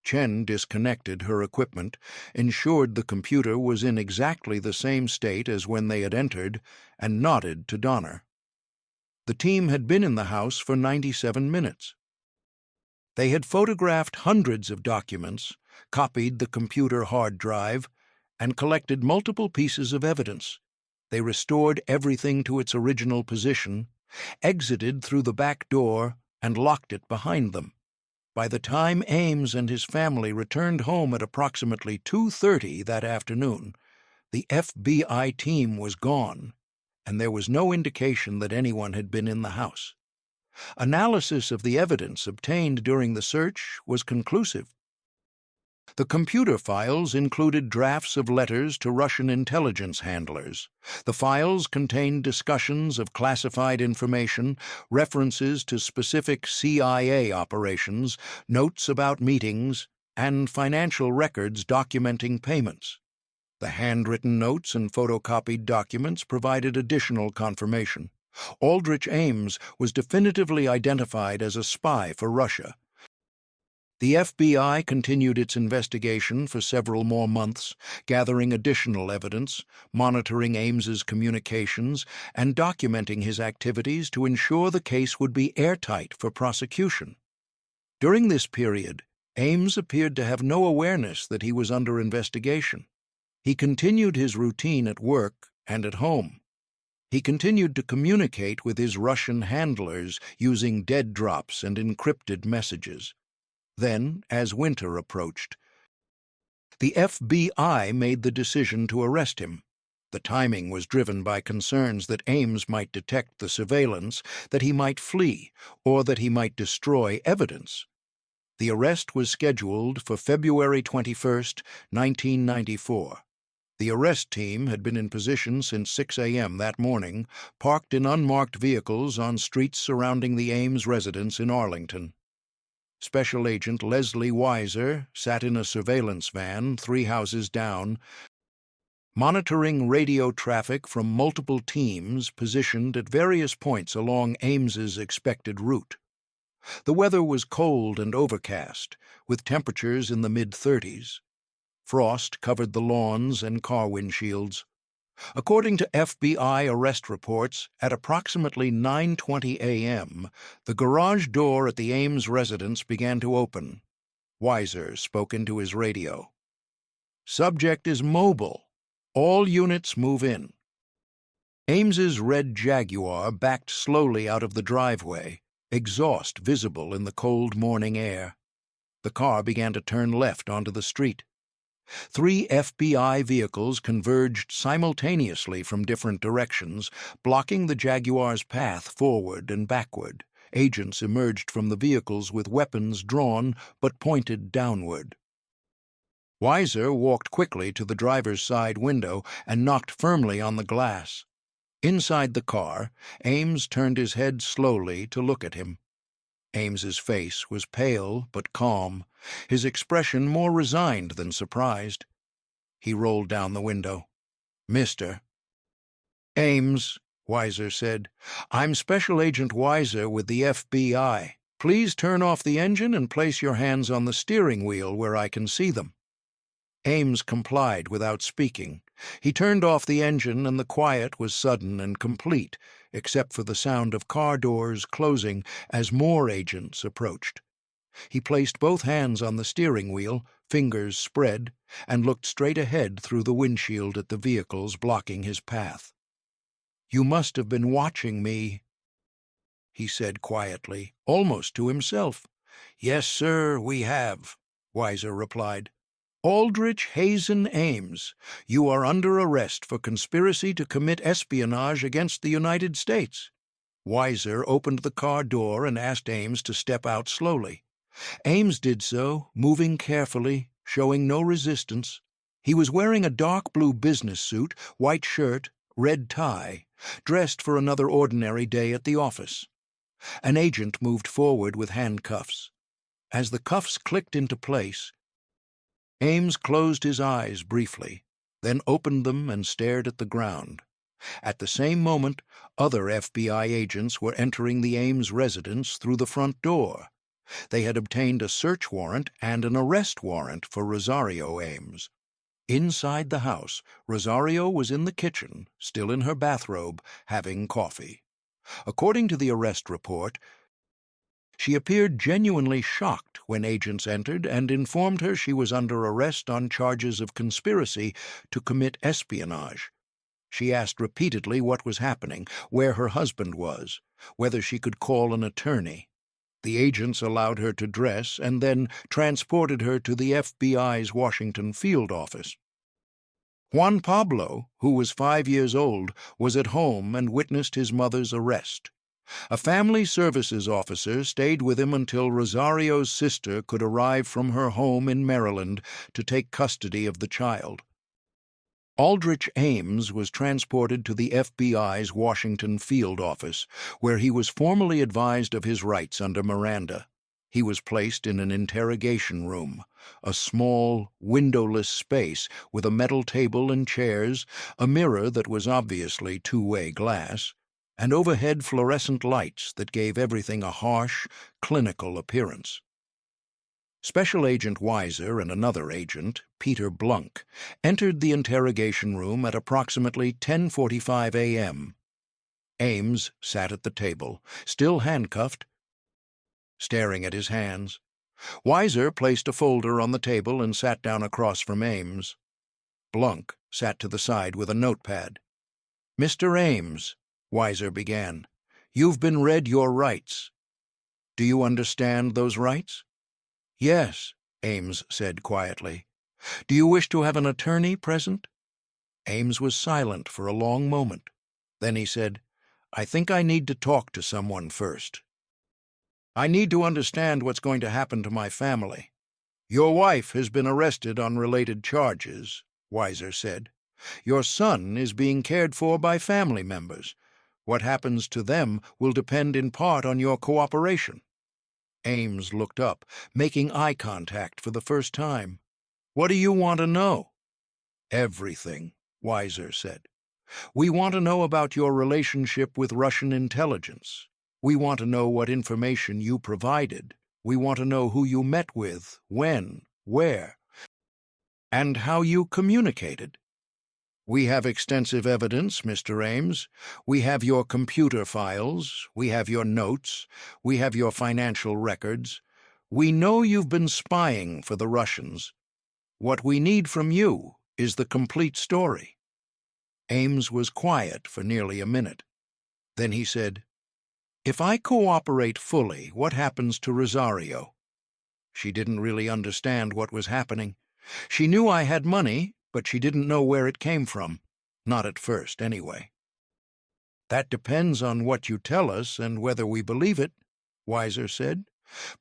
Chen disconnected her equipment, ensured the computer was in exactly the same state as when they had entered, and nodded to Donner. The team had been in the house for 97 minutes. They had photographed hundreds of documents, copied the computer hard drive, and collected multiple pieces of evidence. They restored everything to its original position, exited through the back door, and locked it behind them. By the time Ames and his family returned home at approximately 2:30 that afternoon, the FBI team was gone, and there was no indication that anyone had been in the house. Analysis of the evidence obtained during the search was conclusive. The computer files included drafts of letters to Russian intelligence handlers. The files contained discussions of classified information, references to specific CIA operations, notes about meetings, and financial records documenting payments. The handwritten notes and photocopied documents provided additional confirmation. Aldrich Ames was definitively identified as a spy for Russia. The FBI continued its investigation for several more months, gathering additional evidence, monitoring Ames's communications, and documenting his activities to ensure the case would be airtight for prosecution. During this period, Ames appeared to have no awareness that he was under investigation. He continued his routine at work and at home. He continued to communicate with his Russian handlers using dead drops and encrypted messages. Then, as winter approached, the FBI made the decision to arrest him. The timing was driven by concerns that Ames might detect the surveillance, that he might flee, or that he might destroy evidence. The arrest was scheduled for February 21, 1994. The arrest team had been in position since 6 a.m. that morning, parked in unmarked vehicles on streets surrounding the Ames residence in Arlington. Special Agent Leslie Weiser sat in a surveillance van 3 houses down, monitoring radio traffic from multiple teams positioned at various points along Ames's expected route. The weather was cold and overcast, with temperatures in the mid-30s. Frost covered the lawns and car windshields. According to FBI arrest reports, at approximately 9:20 a.m., the garage door at the Ames residence began to open. Weiser spoke into his radio. "Subject is mobile. All units move in." Ames's red Jaguar backed slowly out of the driveway, exhaust visible in the cold morning air. The car began to turn left onto the street. 3 FBI vehicles converged simultaneously from different directions, blocking the Jaguar's path forward and backward. Agents emerged from the vehicles with weapons drawn but pointed downward. Weiser walked quickly to the driver's side window and knocked firmly on the glass. Inside the car, Ames turned his head slowly to look at him. Ames's face was pale but calm, his expression more resigned than surprised. He rolled down the window. "Mr. Ames," Weiser said, "I'm Special Agent Weiser with the FBI. Please turn off the engine and place your hands on the steering wheel where I can see them." Ames complied without speaking. He turned off the engine, and the quiet was sudden and complete, except for the sound of car doors closing as more agents approached. He placed both hands on the steering wheel, fingers spread, and looked straight ahead through the windshield at the vehicles blocking his path. "You must have been watching me," he said quietly, almost to himself. "Yes, sir, we have," Weiser replied. "Aldrich Ames, you are under arrest for conspiracy to commit espionage against the United States." Weiser opened the car door and asked Ames to step out slowly. Ames did so, moving carefully, showing no resistance. He was wearing a dark blue business suit, white shirt, red tie, dressed for another ordinary day at the office. An agent moved forward with handcuffs. As the cuffs clicked into place, Ames closed his eyes briefly, then opened them and stared at the ground. At the same moment, other FBI agents were entering the Ames residence through the front door. They had obtained a search warrant and an arrest warrant for Rosario Ames. Inside the house, Rosario was in the kitchen, still in her bathrobe, having coffee. According to the arrest report, she appeared genuinely shocked when agents entered and informed her she was under arrest on charges of conspiracy to commit espionage. She asked repeatedly what was happening, where her husband was, whether she could call an attorney. The agents allowed her to dress and then transported her to the FBI's Washington field office. Juan Pablo, who was 5 years old, was at home and witnessed his mother's arrest. A family services officer stayed with him until Rosario's sister could arrive from her home in Maryland to take custody of the child. Aldrich Ames was transported to the FBI's Washington field office, where he was formally advised of his rights under Miranda. He was placed in an interrogation room, a small, windowless space with a metal table and chairs, a mirror that was obviously two-way glass, and overhead fluorescent lights that gave everything a harsh, clinical appearance. Special Agent Weiser and another agent, Peter Blunk, entered the interrogation room at approximately 10:45 a.m. Ames sat at the table, still handcuffed, staring at his hands. Weiser placed a folder on the table and sat down across from Ames. Blunk sat to the side with a notepad. "Mr. Ames," Weiser began, "you've been read your rights. Do you understand those rights?" "Yes," Ames said quietly. "Do you wish to have an attorney present?" Ames was silent for a long moment. Then he said, "I think I need to talk to someone first. I need to understand what's going to happen to my family." "Your wife has been arrested on related charges," Weiser said. "Your son is being cared for by family members. What happens to them will depend in part on your cooperation." Ames looked up, making eye contact for the first time. "What do you want to know?" "Everything," Weiser said. "We want to know about your relationship with Russian intelligence. We want to know what information you provided. We want to know who you met with, when, where, and how you communicated." "We have extensive evidence, Mr. Ames. We have your computer files, we have your notes, we have your financial records. We know you've been spying for the Russians. What we need from you is the complete story." Ames was quiet for nearly a minute. Then he said, "If I cooperate fully, what happens to Rosario?" She didn't really understand what was happening. She knew I had money, but she didn't know where it came from. Not at first, anyway. "That depends on what you tell us and whether we believe it," Weiser said.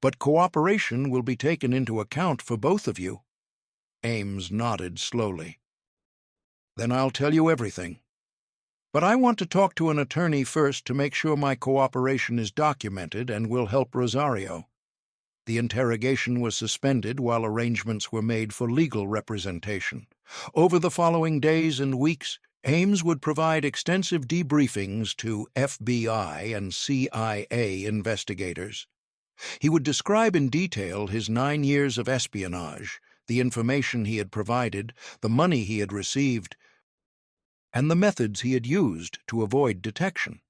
"But cooperation will be taken into account for both of you." Ames nodded slowly. "Then I'll tell you everything. But I want to talk to an attorney first to make sure my cooperation is documented and will help Rosario." The interrogation was suspended while arrangements were made for legal representation. Over the following days and weeks, Ames would provide extensive debriefings to FBI and CIA investigators. He would describe in detail his 9 years of espionage, the information he had provided, the money he had received, and the methods he had used to avoid detection.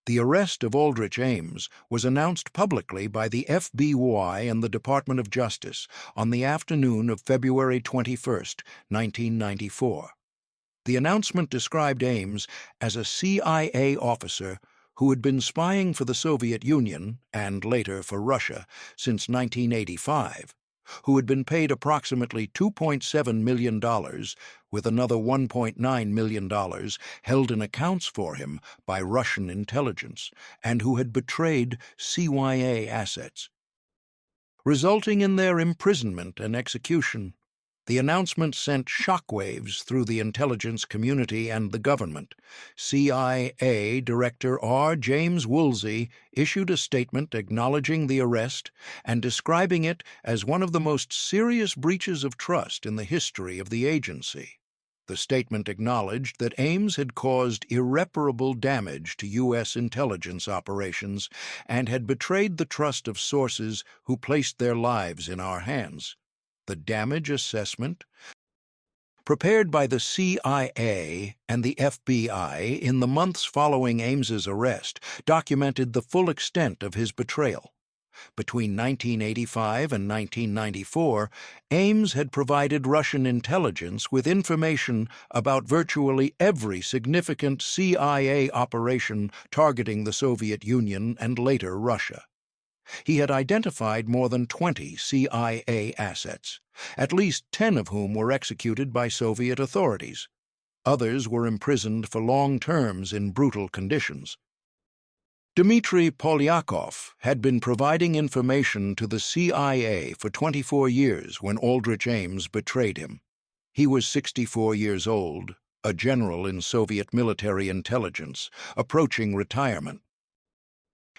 The arrest of Aldrich Ames was announced publicly by the FBI and the Department of Justice on the afternoon of February 21, 1994. The announcement described Ames as a CIA officer who had been spying for the Soviet Union, and later for Russia, since 1985, who had been paid approximately $2.7 million, with another $1.9 million held in accounts for him by Russian intelligence, and who had betrayed CYA assets, resulting in their imprisonment and execution. The announcement sent shockwaves through the intelligence community and the government. CIA Director R. James Woolsey issued a statement acknowledging the arrest and describing it as one of the most serious breaches of trust in the history of the agency. The statement acknowledged that Ames had caused irreparable damage to U.S. intelligence operations and had betrayed the trust of sources who placed their lives in our hands. The damage assessment, prepared by the CIA and the FBI in the months following Ames's arrest, documented the full extent of his betrayal. Between 1985 and 1994, Ames had provided Russian intelligence with information about virtually every significant CIA operation targeting the Soviet Union and later Russia. He had identified more than 20 CIA assets, at least 10 of whom were executed by Soviet authorities. Others were imprisoned for long terms in brutal conditions. Dmitry Polyakov had been providing information to the CIA for 24 years when Aldrich Ames betrayed him. He was 64 years old, a general in Soviet military intelligence, approaching retirement.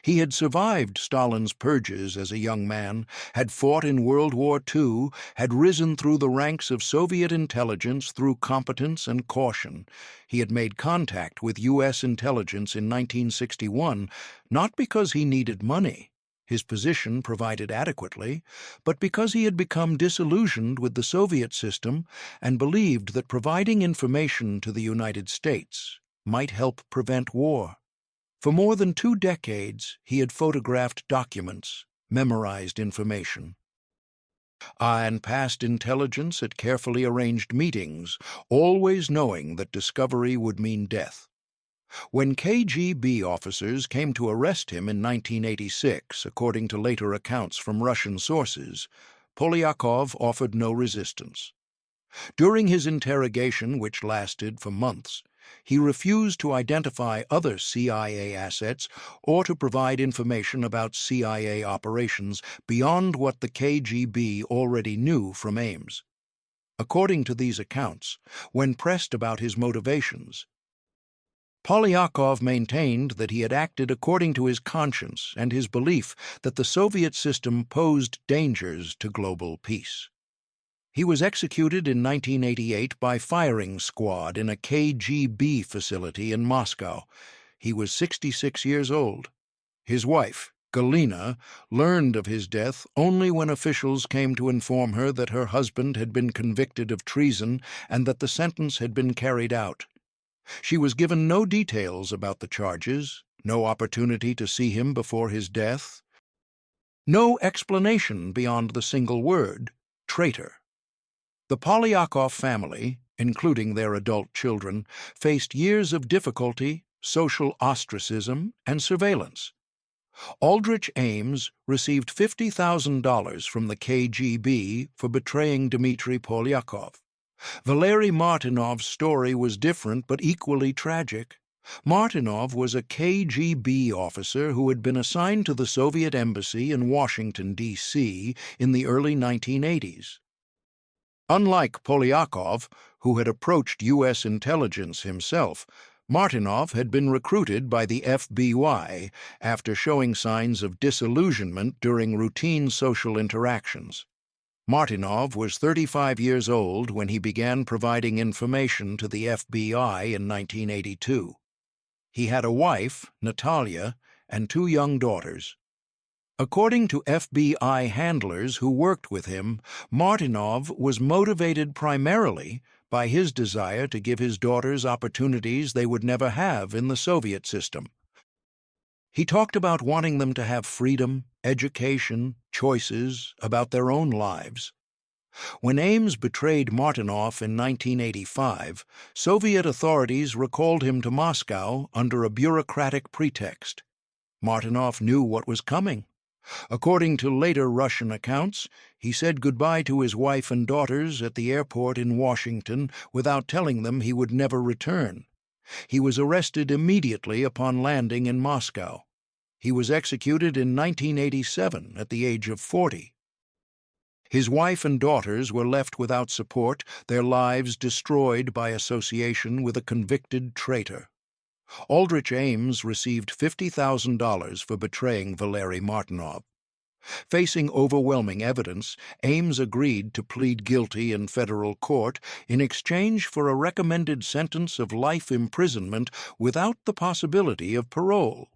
He had survived Stalin's purges as a young man, had fought in World War II, had risen through the ranks of Soviet intelligence through competence and caution. He had made contact with U.S. intelligence in 1961, not because he needed money, his position provided adequately, but because he had become disillusioned with the Soviet system and believed that providing information to the United States might help prevent war. For more than 2 decades, he had photographed documents, memorized information, and passed intelligence at carefully arranged meetings, always knowing that discovery would mean death. When KGB officers came to arrest him in 1986, according to later accounts from Russian sources, Polyakov offered no resistance. During his interrogation, which lasted for months, he refused to identify other CIA assets or to provide information about CIA operations beyond what the KGB already knew from Ames. According to these accounts, when pressed about his motivations, Polyakov maintained that he had acted according to his conscience and his belief that the Soviet system posed dangers to global peace. He was executed in 1988 by firing squad in a KGB facility in Moscow. He was 66 years old. His wife, Galina, learned of his death only when officials came to inform her that her husband had been convicted of treason and that the sentence had been carried out. She was given no details about the charges, no opportunity to see him before his death, no explanation beyond the single word, traitor. The Polyakov family, including their adult children, faced years of difficulty, social ostracism, and surveillance. Aldrich Ames received $50,000 from the KGB for betraying Dmitry Polyakov. Valery Martinov's story was different but equally tragic. Martinov was a KGB officer who had been assigned to the Soviet embassy in Washington, D.C. in the early 1980s. Unlike Polyakov, who had approached U.S. intelligence himself, Martinov had been recruited by the FBI after showing signs of disillusionment during routine social interactions. Martinov was 35 years old when he began providing information to the FBI in 1982. He had a wife, Natalia, and 2 young daughters. According to FBI handlers who worked with him, Martinov was motivated primarily by his desire to give his daughters opportunities they would never have in the Soviet system. He talked about wanting them to have freedom, education, choices about their own lives. When Ames betrayed Martinoff in 1985, Soviet authorities recalled him to Moscow under a bureaucratic pretext. Martinoff knew what was coming. According to later Russian accounts, he said goodbye to his wife and daughters at the airport in Washington without telling them he would never return. He was arrested immediately upon landing in Moscow. He was executed in 1987 at the age of 40. His wife and daughters were left without support, their lives destroyed by association with a convicted traitor. Aldrich Ames received $50,000 for betraying Valery Martinov. Facing overwhelming evidence, Ames agreed to plead guilty in federal court in exchange for a recommended sentence of life imprisonment without the possibility of parole.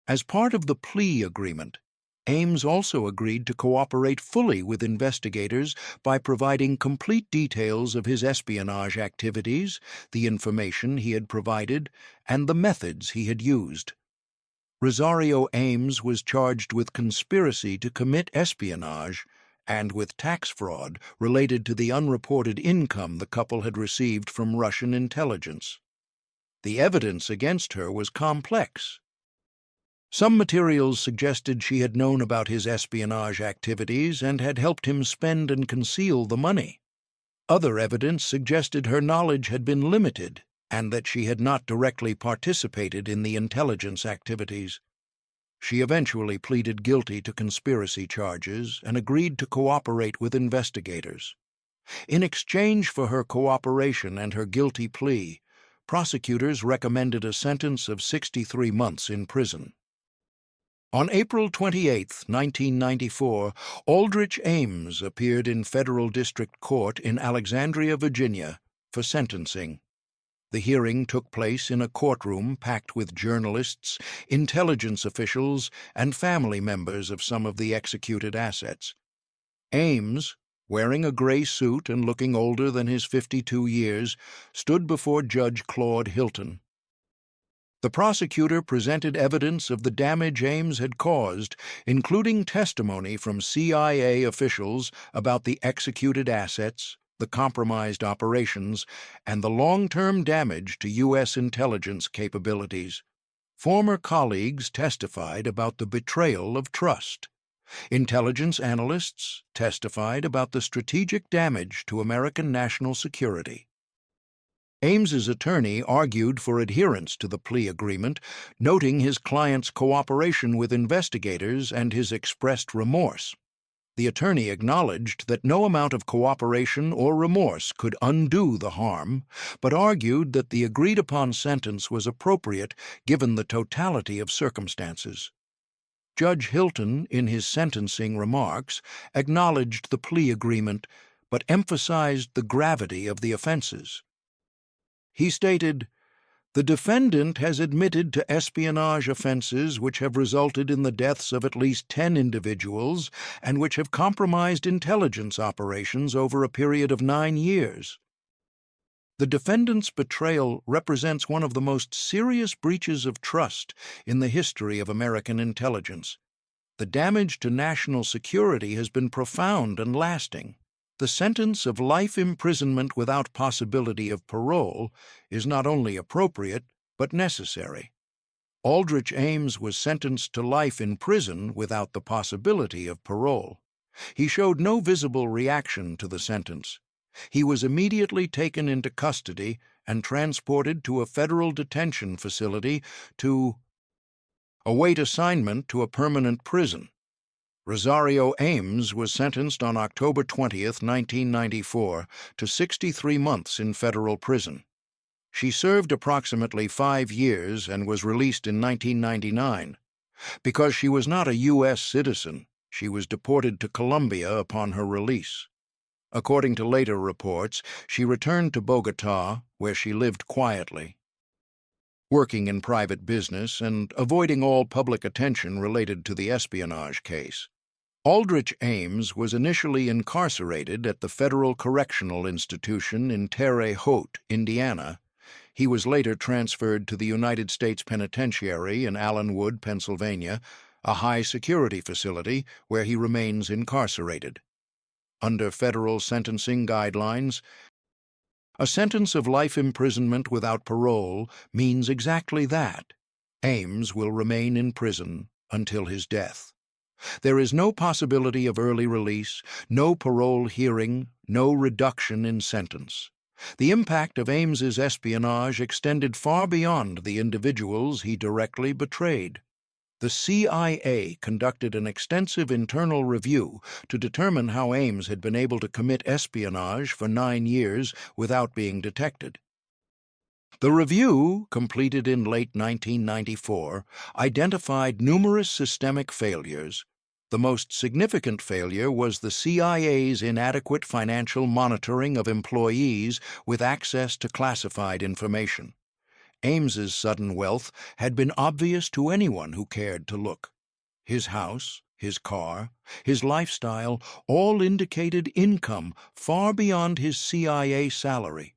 As part of the plea agreement, Ames also agreed to cooperate fully with investigators by providing complete details of his espionage activities, the information he had provided, and the methods he had used. Rosario Ames was charged with conspiracy to commit espionage and with tax fraud related to the unreported income the couple had received from Russian intelligence. The evidence against her was complex. Some materials suggested she had known about his espionage activities and had helped him spend and conceal the money. Other evidence suggested her knowledge had been limited and that she had not directly participated in the intelligence activities. She eventually pleaded guilty to conspiracy charges and agreed to cooperate with investigators. In exchange for her cooperation and her guilty plea, prosecutors recommended a sentence of 63 months in prison. On April 28, 1994, Aldrich Ames appeared in federal district court in Alexandria, Virginia, for sentencing. The hearing took place in a courtroom packed with journalists, intelligence officials, and family members of some of the executed assets. Ames, wearing a gray suit and looking older than his 52 years, stood before Judge Claude Hilton. The prosecutor presented evidence of the damage Ames had caused, including testimony from CIA officials about the executed assets, the compromised operations, and the long-term damage to U.S. intelligence capabilities. Former colleagues testified about the betrayal of trust. Intelligence analysts testified about the strategic damage to American national security. Ames's attorney argued for adherence to the plea agreement, noting his client's cooperation with investigators and his expressed remorse. The attorney acknowledged that no amount of cooperation or remorse could undo the harm, but argued that the agreed-upon sentence was appropriate given the totality of circumstances. Judge Hilton, in his sentencing remarks, acknowledged the plea agreement, but emphasized the gravity of the offenses. He stated, "The defendant has admitted to espionage offenses which have resulted in the deaths of at least 10 individuals and which have compromised intelligence operations over a period of 9 years. The defendant's betrayal represents one of the most serious breaches of trust in the history of American intelligence. The damage to national security has been profound and lasting. The sentence of life imprisonment without possibility of parole is not only appropriate, but necessary. Aldrich Ames was sentenced to life in prison without the possibility of parole. He showed no visible reaction to the sentence. He was immediately taken into custody and transported to a federal detention facility to await assignment to a permanent prison. Rosario Ames was sentenced on October 20, 1994, to 63 months in federal prison. She served approximately 5 years and was released in 1999. Because she was not a U.S. citizen, she was deported to Colombia upon her release. According to later reports, she returned to Bogotá, where she lived quietly, working in private business and avoiding all public attention related to the espionage case. Aldrich Ames was initially incarcerated at the Federal Correctional Institution in Terre Haute, Indiana. He was later transferred to the United States Penitentiary in Allenwood, Pennsylvania, a high-security facility where he remains incarcerated. Under federal sentencing guidelines, a sentence of life imprisonment without parole means exactly that. Ames will remain in prison until his death. There is no possibility of early release, no parole hearing, no reduction in sentence. The impact of Ames's espionage extended far beyond the individuals he directly betrayed. The CIA conducted an extensive internal review to determine how Ames had been able to commit espionage for 9 years without being detected. The review, completed in late 1994, identified numerous systemic failures. The most significant failure was the CIA's inadequate financial monitoring of employees with access to classified information. Ames's sudden wealth had been obvious to anyone who cared to look. His house, his car, his lifestyle all indicated income far beyond his CIA salary.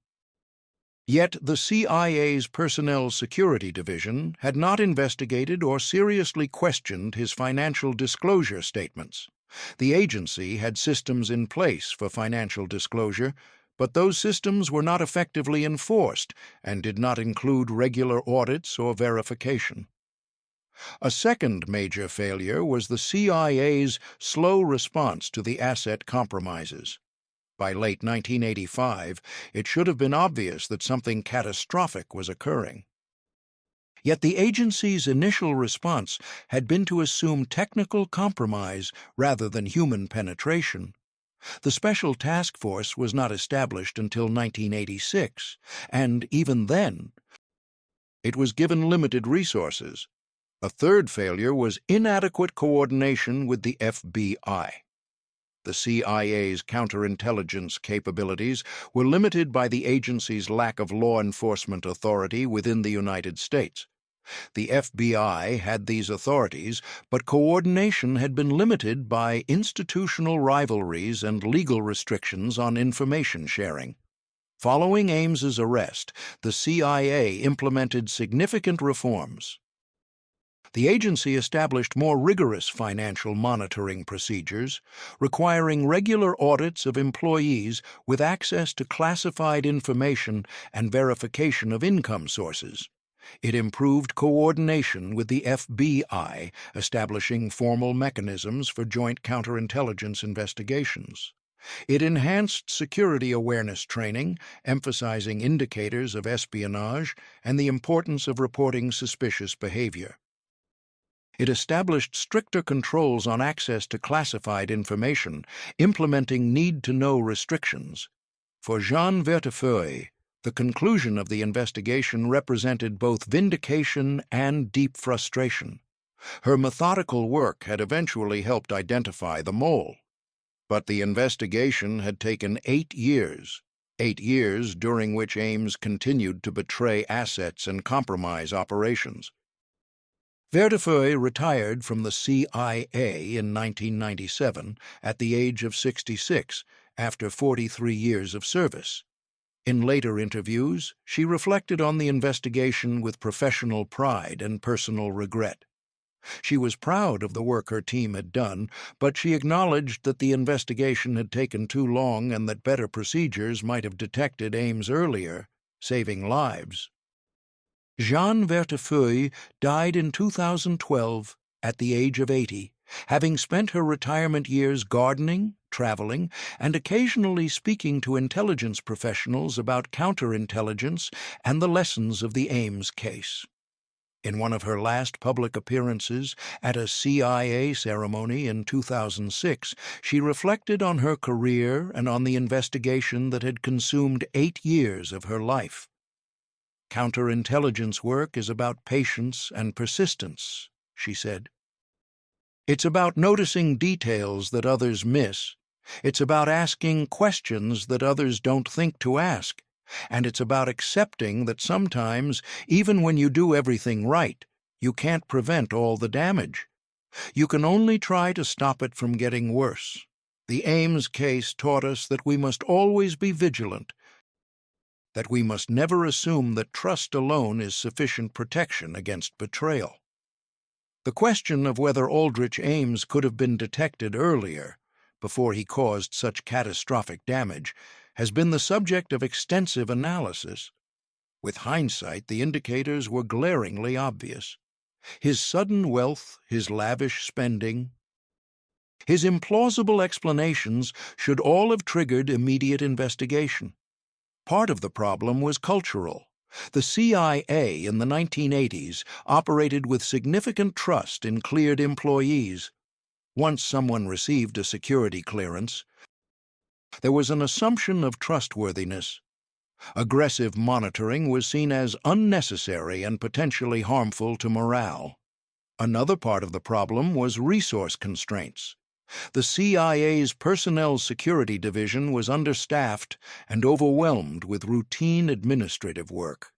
Yet the CIA's Personnel Security Division had not investigated or seriously questioned his financial disclosure statements. The agency had systems in place for financial disclosure, but those systems were not effectively enforced and did not include regular audits or verification. A second major failure was the CIA's slow response to the asset compromises. By late 1985, it should have been obvious that something catastrophic was occurring. Yet the agency's initial response had been to assume technical compromise rather than human penetration. The Special Task Force was not established until 1986, and even then, it was given limited resources. A third failure was inadequate coordination with the FBI. The CIA's counterintelligence capabilities were limited by the agency's lack of law enforcement authority within the United States. The FBI had these authorities, but coordination had been limited by institutional rivalries and legal restrictions on information sharing. Following Ames's arrest, the CIA implemented significant reforms. The agency established more rigorous financial monitoring procedures, requiring regular audits of employees with access to classified information and verification of income sources. It improved coordination with the FBI, establishing formal mechanisms for joint counterintelligence investigations. It enhanced security awareness training, emphasizing indicators of espionage and the importance of reporting suspicious behavior. It established stricter controls on access to classified information, implementing need-to-know restrictions. For Jeanne Vertefeuille, the conclusion of the investigation represented both vindication and deep frustration. Her methodical work had eventually helped identify the mole. But the investigation had taken 8 years, 8 years during which Ames continued to betray assets and compromise operations. Vertefeuille retired from the CIA in 1997 at the age of 66 after 43 years of service. In later interviews, she reflected on the investigation with professional pride and personal regret. She was proud of the work her team had done, but she acknowledged that the investigation had taken too long and that better procedures might have detected Ames earlier, saving lives. Jeanne Vertefeuille died in 2012 at the age of 80, having spent her retirement years gardening, traveling, and occasionally speaking to intelligence professionals about counterintelligence and the lessons of the Ames case. In one of her last public appearances at a CIA ceremony in 2006, she reflected on her career and on the investigation that had consumed 8 years of her life. Counterintelligence work is about patience and persistence, she said. It's about noticing details that others miss. It's about asking questions that others don't think to ask. And it's about accepting that sometimes, even when you do everything right, you can't prevent all the damage. You can only try to stop it from getting worse. The Ames case taught us that we must always be vigilant, that we must never assume that trust alone is sufficient protection against betrayal. The question of whether Aldrich Ames could have been detected earlier, before he caused such catastrophic damage, has been the subject of extensive analysis. With hindsight, the indicators were glaringly obvious. His sudden wealth, his lavish spending, his implausible explanations should all have triggered immediate investigation. Part of the problem was cultural. The CIA in the 1980s operated with significant trust in cleared employees. Once someone received a security clearance, there was an assumption of trustworthiness. Aggressive monitoring was seen as unnecessary and potentially harmful to morale. Another part of the problem was resource constraints. The CIA's Personnel Security Division was understaffed and overwhelmed with routine administrative work.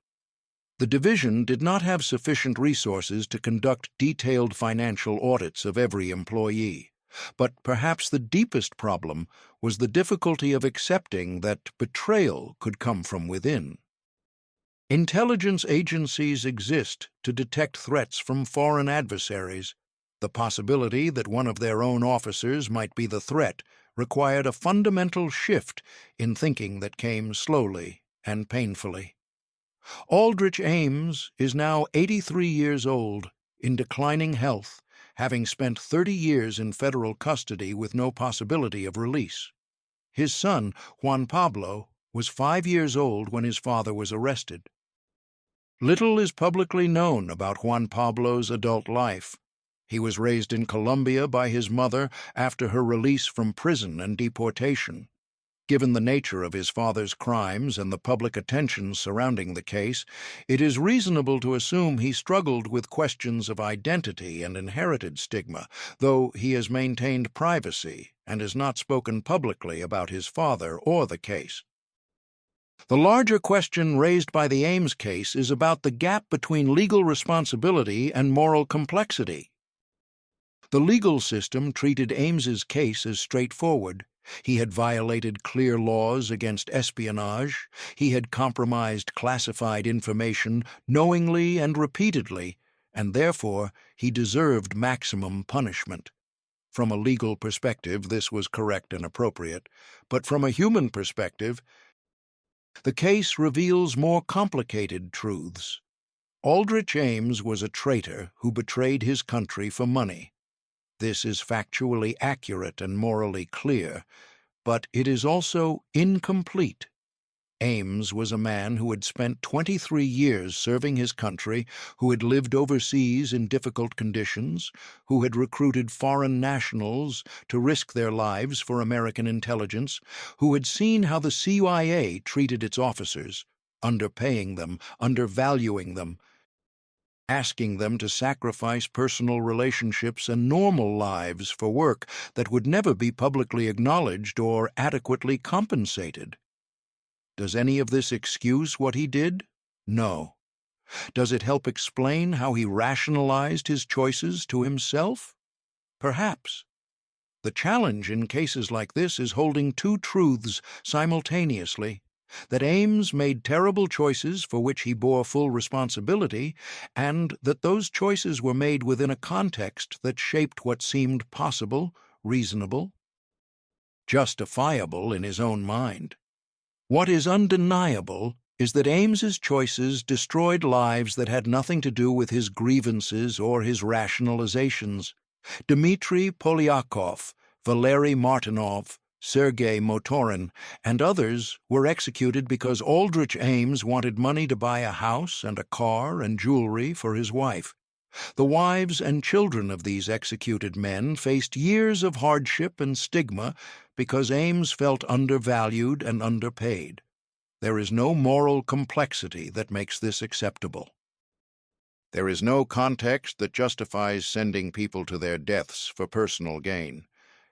The division did not have sufficient resources to conduct detailed financial audits of every employee. But perhaps the deepest problem was the difficulty of accepting that betrayal could come from within. Intelligence agencies exist to detect threats from foreign adversaries. The possibility that one of their own officers might be the threat required a fundamental shift in thinking that came slowly and painfully. Aldrich Ames is now 83 years old, in declining health, having spent 30 years in federal custody with no possibility of release. His son, Juan Pablo, was 5 years old when his father was arrested. Little is publicly known about Juan Pablo's adult life. He was raised in Colombia by his mother after her release from prison and deportation. Given the nature of his father's crimes and the public attention surrounding the case, it is reasonable to assume he struggled with questions of identity and inherited stigma, though he has maintained privacy and has not spoken publicly about his father or the case. The larger question raised by the Ames case is about the gap between legal responsibility and moral complexity. The legal system treated Ames's case as straightforward. He had violated clear laws against espionage. He had compromised classified information knowingly and repeatedly, and therefore he deserved maximum punishment. From a legal perspective, this was correct and appropriate, but from a human perspective, the case reveals more complicated truths. Aldrich Ames was a traitor who betrayed his country for money. This is factually accurate and morally clear, but it is also incomplete. Ames was a man who had spent 23 years serving his country, who had lived overseas in difficult conditions, who had recruited foreign nationals to risk their lives for American intelligence, who had seen how the CIA treated its officers, underpaying them, undervaluing them, asking them to sacrifice personal relationships and normal lives for work that would never be publicly acknowledged or adequately compensated. Does any of this excuse what he did? No. Does it help explain how he rationalized his choices to himself? Perhaps. The challenge in cases like this is holding two truths simultaneously: that Ames made terrible choices for which he bore full responsibility, and that those choices were made within a context that shaped what seemed possible, reasonable, justifiable in his own mind. What is undeniable is that Ames's choices destroyed lives that had nothing to do with his grievances or his rationalizations. Dmitry Polyakov, Valery Martinov, Sergei Motorin, and others were executed because Aldrich Ames wanted money to buy a house and a car and jewelry for his wife. The wives and children of these executed men faced years of hardship and stigma because Ames felt undervalued and underpaid. There is no moral complexity that makes this acceptable. There is no context that justifies sending people to their deaths for personal gain.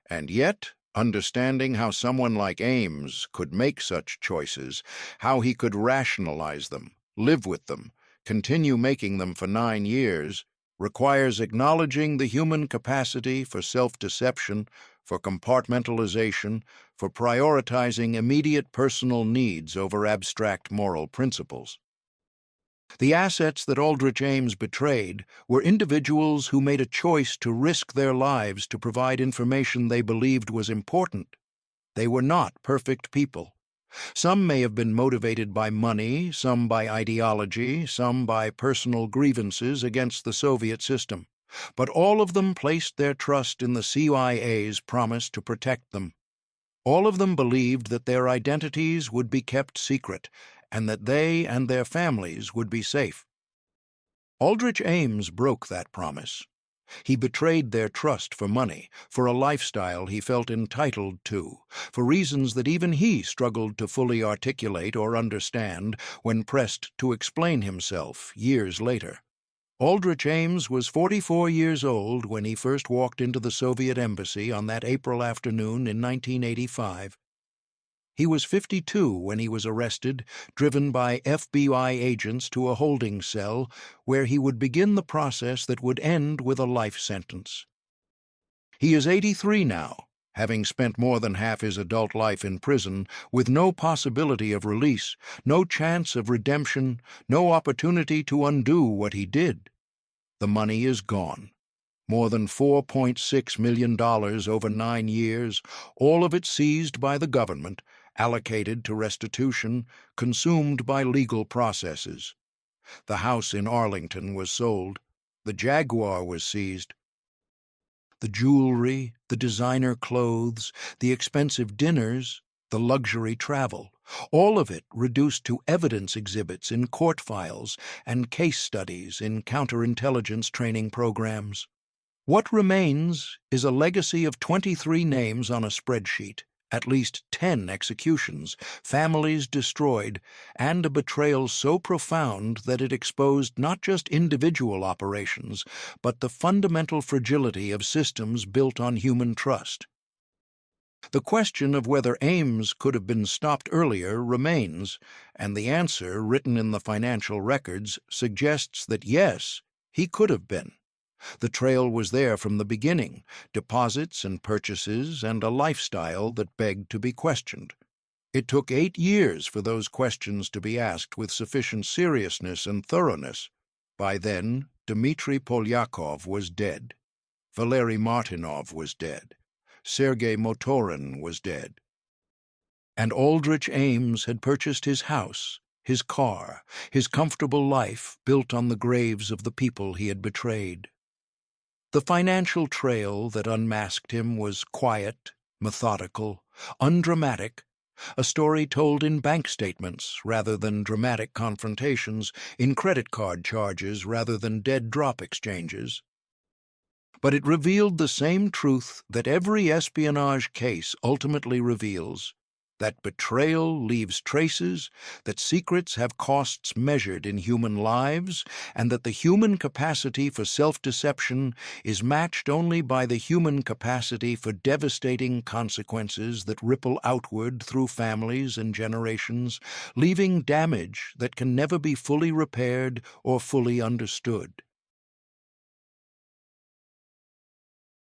And yet, understanding how someone like Ames could make such choices, how he could rationalize them, live with them, continue making them for 9 years, requires acknowledging the human capacity for self-deception, for compartmentalization, for prioritizing immediate personal needs over abstract moral principles. The assets that Aldrich Ames betrayed were individuals who made a choice to risk their lives to provide information they believed was important. They were not perfect people. Some may have been motivated by money, some by ideology, some by personal grievances against the Soviet system. But all of them placed their trust in the CIA's promise to protect them. All of them believed that their identities would be kept secret and that they and their families would be safe. Aldrich Ames broke that promise. He betrayed their trust for money, for a lifestyle he felt entitled to, for reasons that even he struggled to fully articulate or understand when pressed to explain himself years later. Aldrich Ames was 44 years old when he first walked into the Soviet embassy on that April afternoon in 1985. He was 52 when he was arrested, driven by FBI agents to a holding cell where he would begin the process that would end with a life sentence. He is 83 now, having spent more than half his adult life in prison with no possibility of release, no chance of redemption, no opportunity to undo what he did. The money is gone. More than $4.6 million over 9 years, all of it seized by the government, allocated to restitution, consumed by legal processes. The house in Arlington was sold. The Jaguar was seized. The jewelry, the designer clothes, the expensive dinners, the luxury travel, all of it reduced to evidence exhibits in court files and case studies in counterintelligence training programs. What remains is a legacy of 23 names on a spreadsheet, at least 10 executions, families destroyed, and a betrayal so profound that it exposed not just individual operations, but the fundamental fragility of systems built on human trust. The question of whether Ames could have been stopped earlier remains, and the answer, written in the financial records, suggests that yes, he could have been. The trail was there from the beginning, deposits and purchases and a lifestyle that begged to be questioned. It took 8 years for those questions to be asked with sufficient seriousness and thoroughness. By then, Dmitry Polyakov was dead. Valery Martinov was dead. Sergei Motorin was dead. And Aldrich Ames had purchased his house, his car, his comfortable life built on the graves of the people he had betrayed. The financial trail that unmasked him was quiet, methodical, undramatic, a story told in bank statements rather than dramatic confrontations, in credit card charges rather than dead drop exchanges. But it revealed the same truth that every espionage case ultimately reveals, that betrayal leaves traces, that secrets have costs measured in human lives, and that the human capacity for self-deception is matched only by the human capacity for devastating consequences that ripple outward through families and generations, leaving damage that can never be fully repaired or fully understood.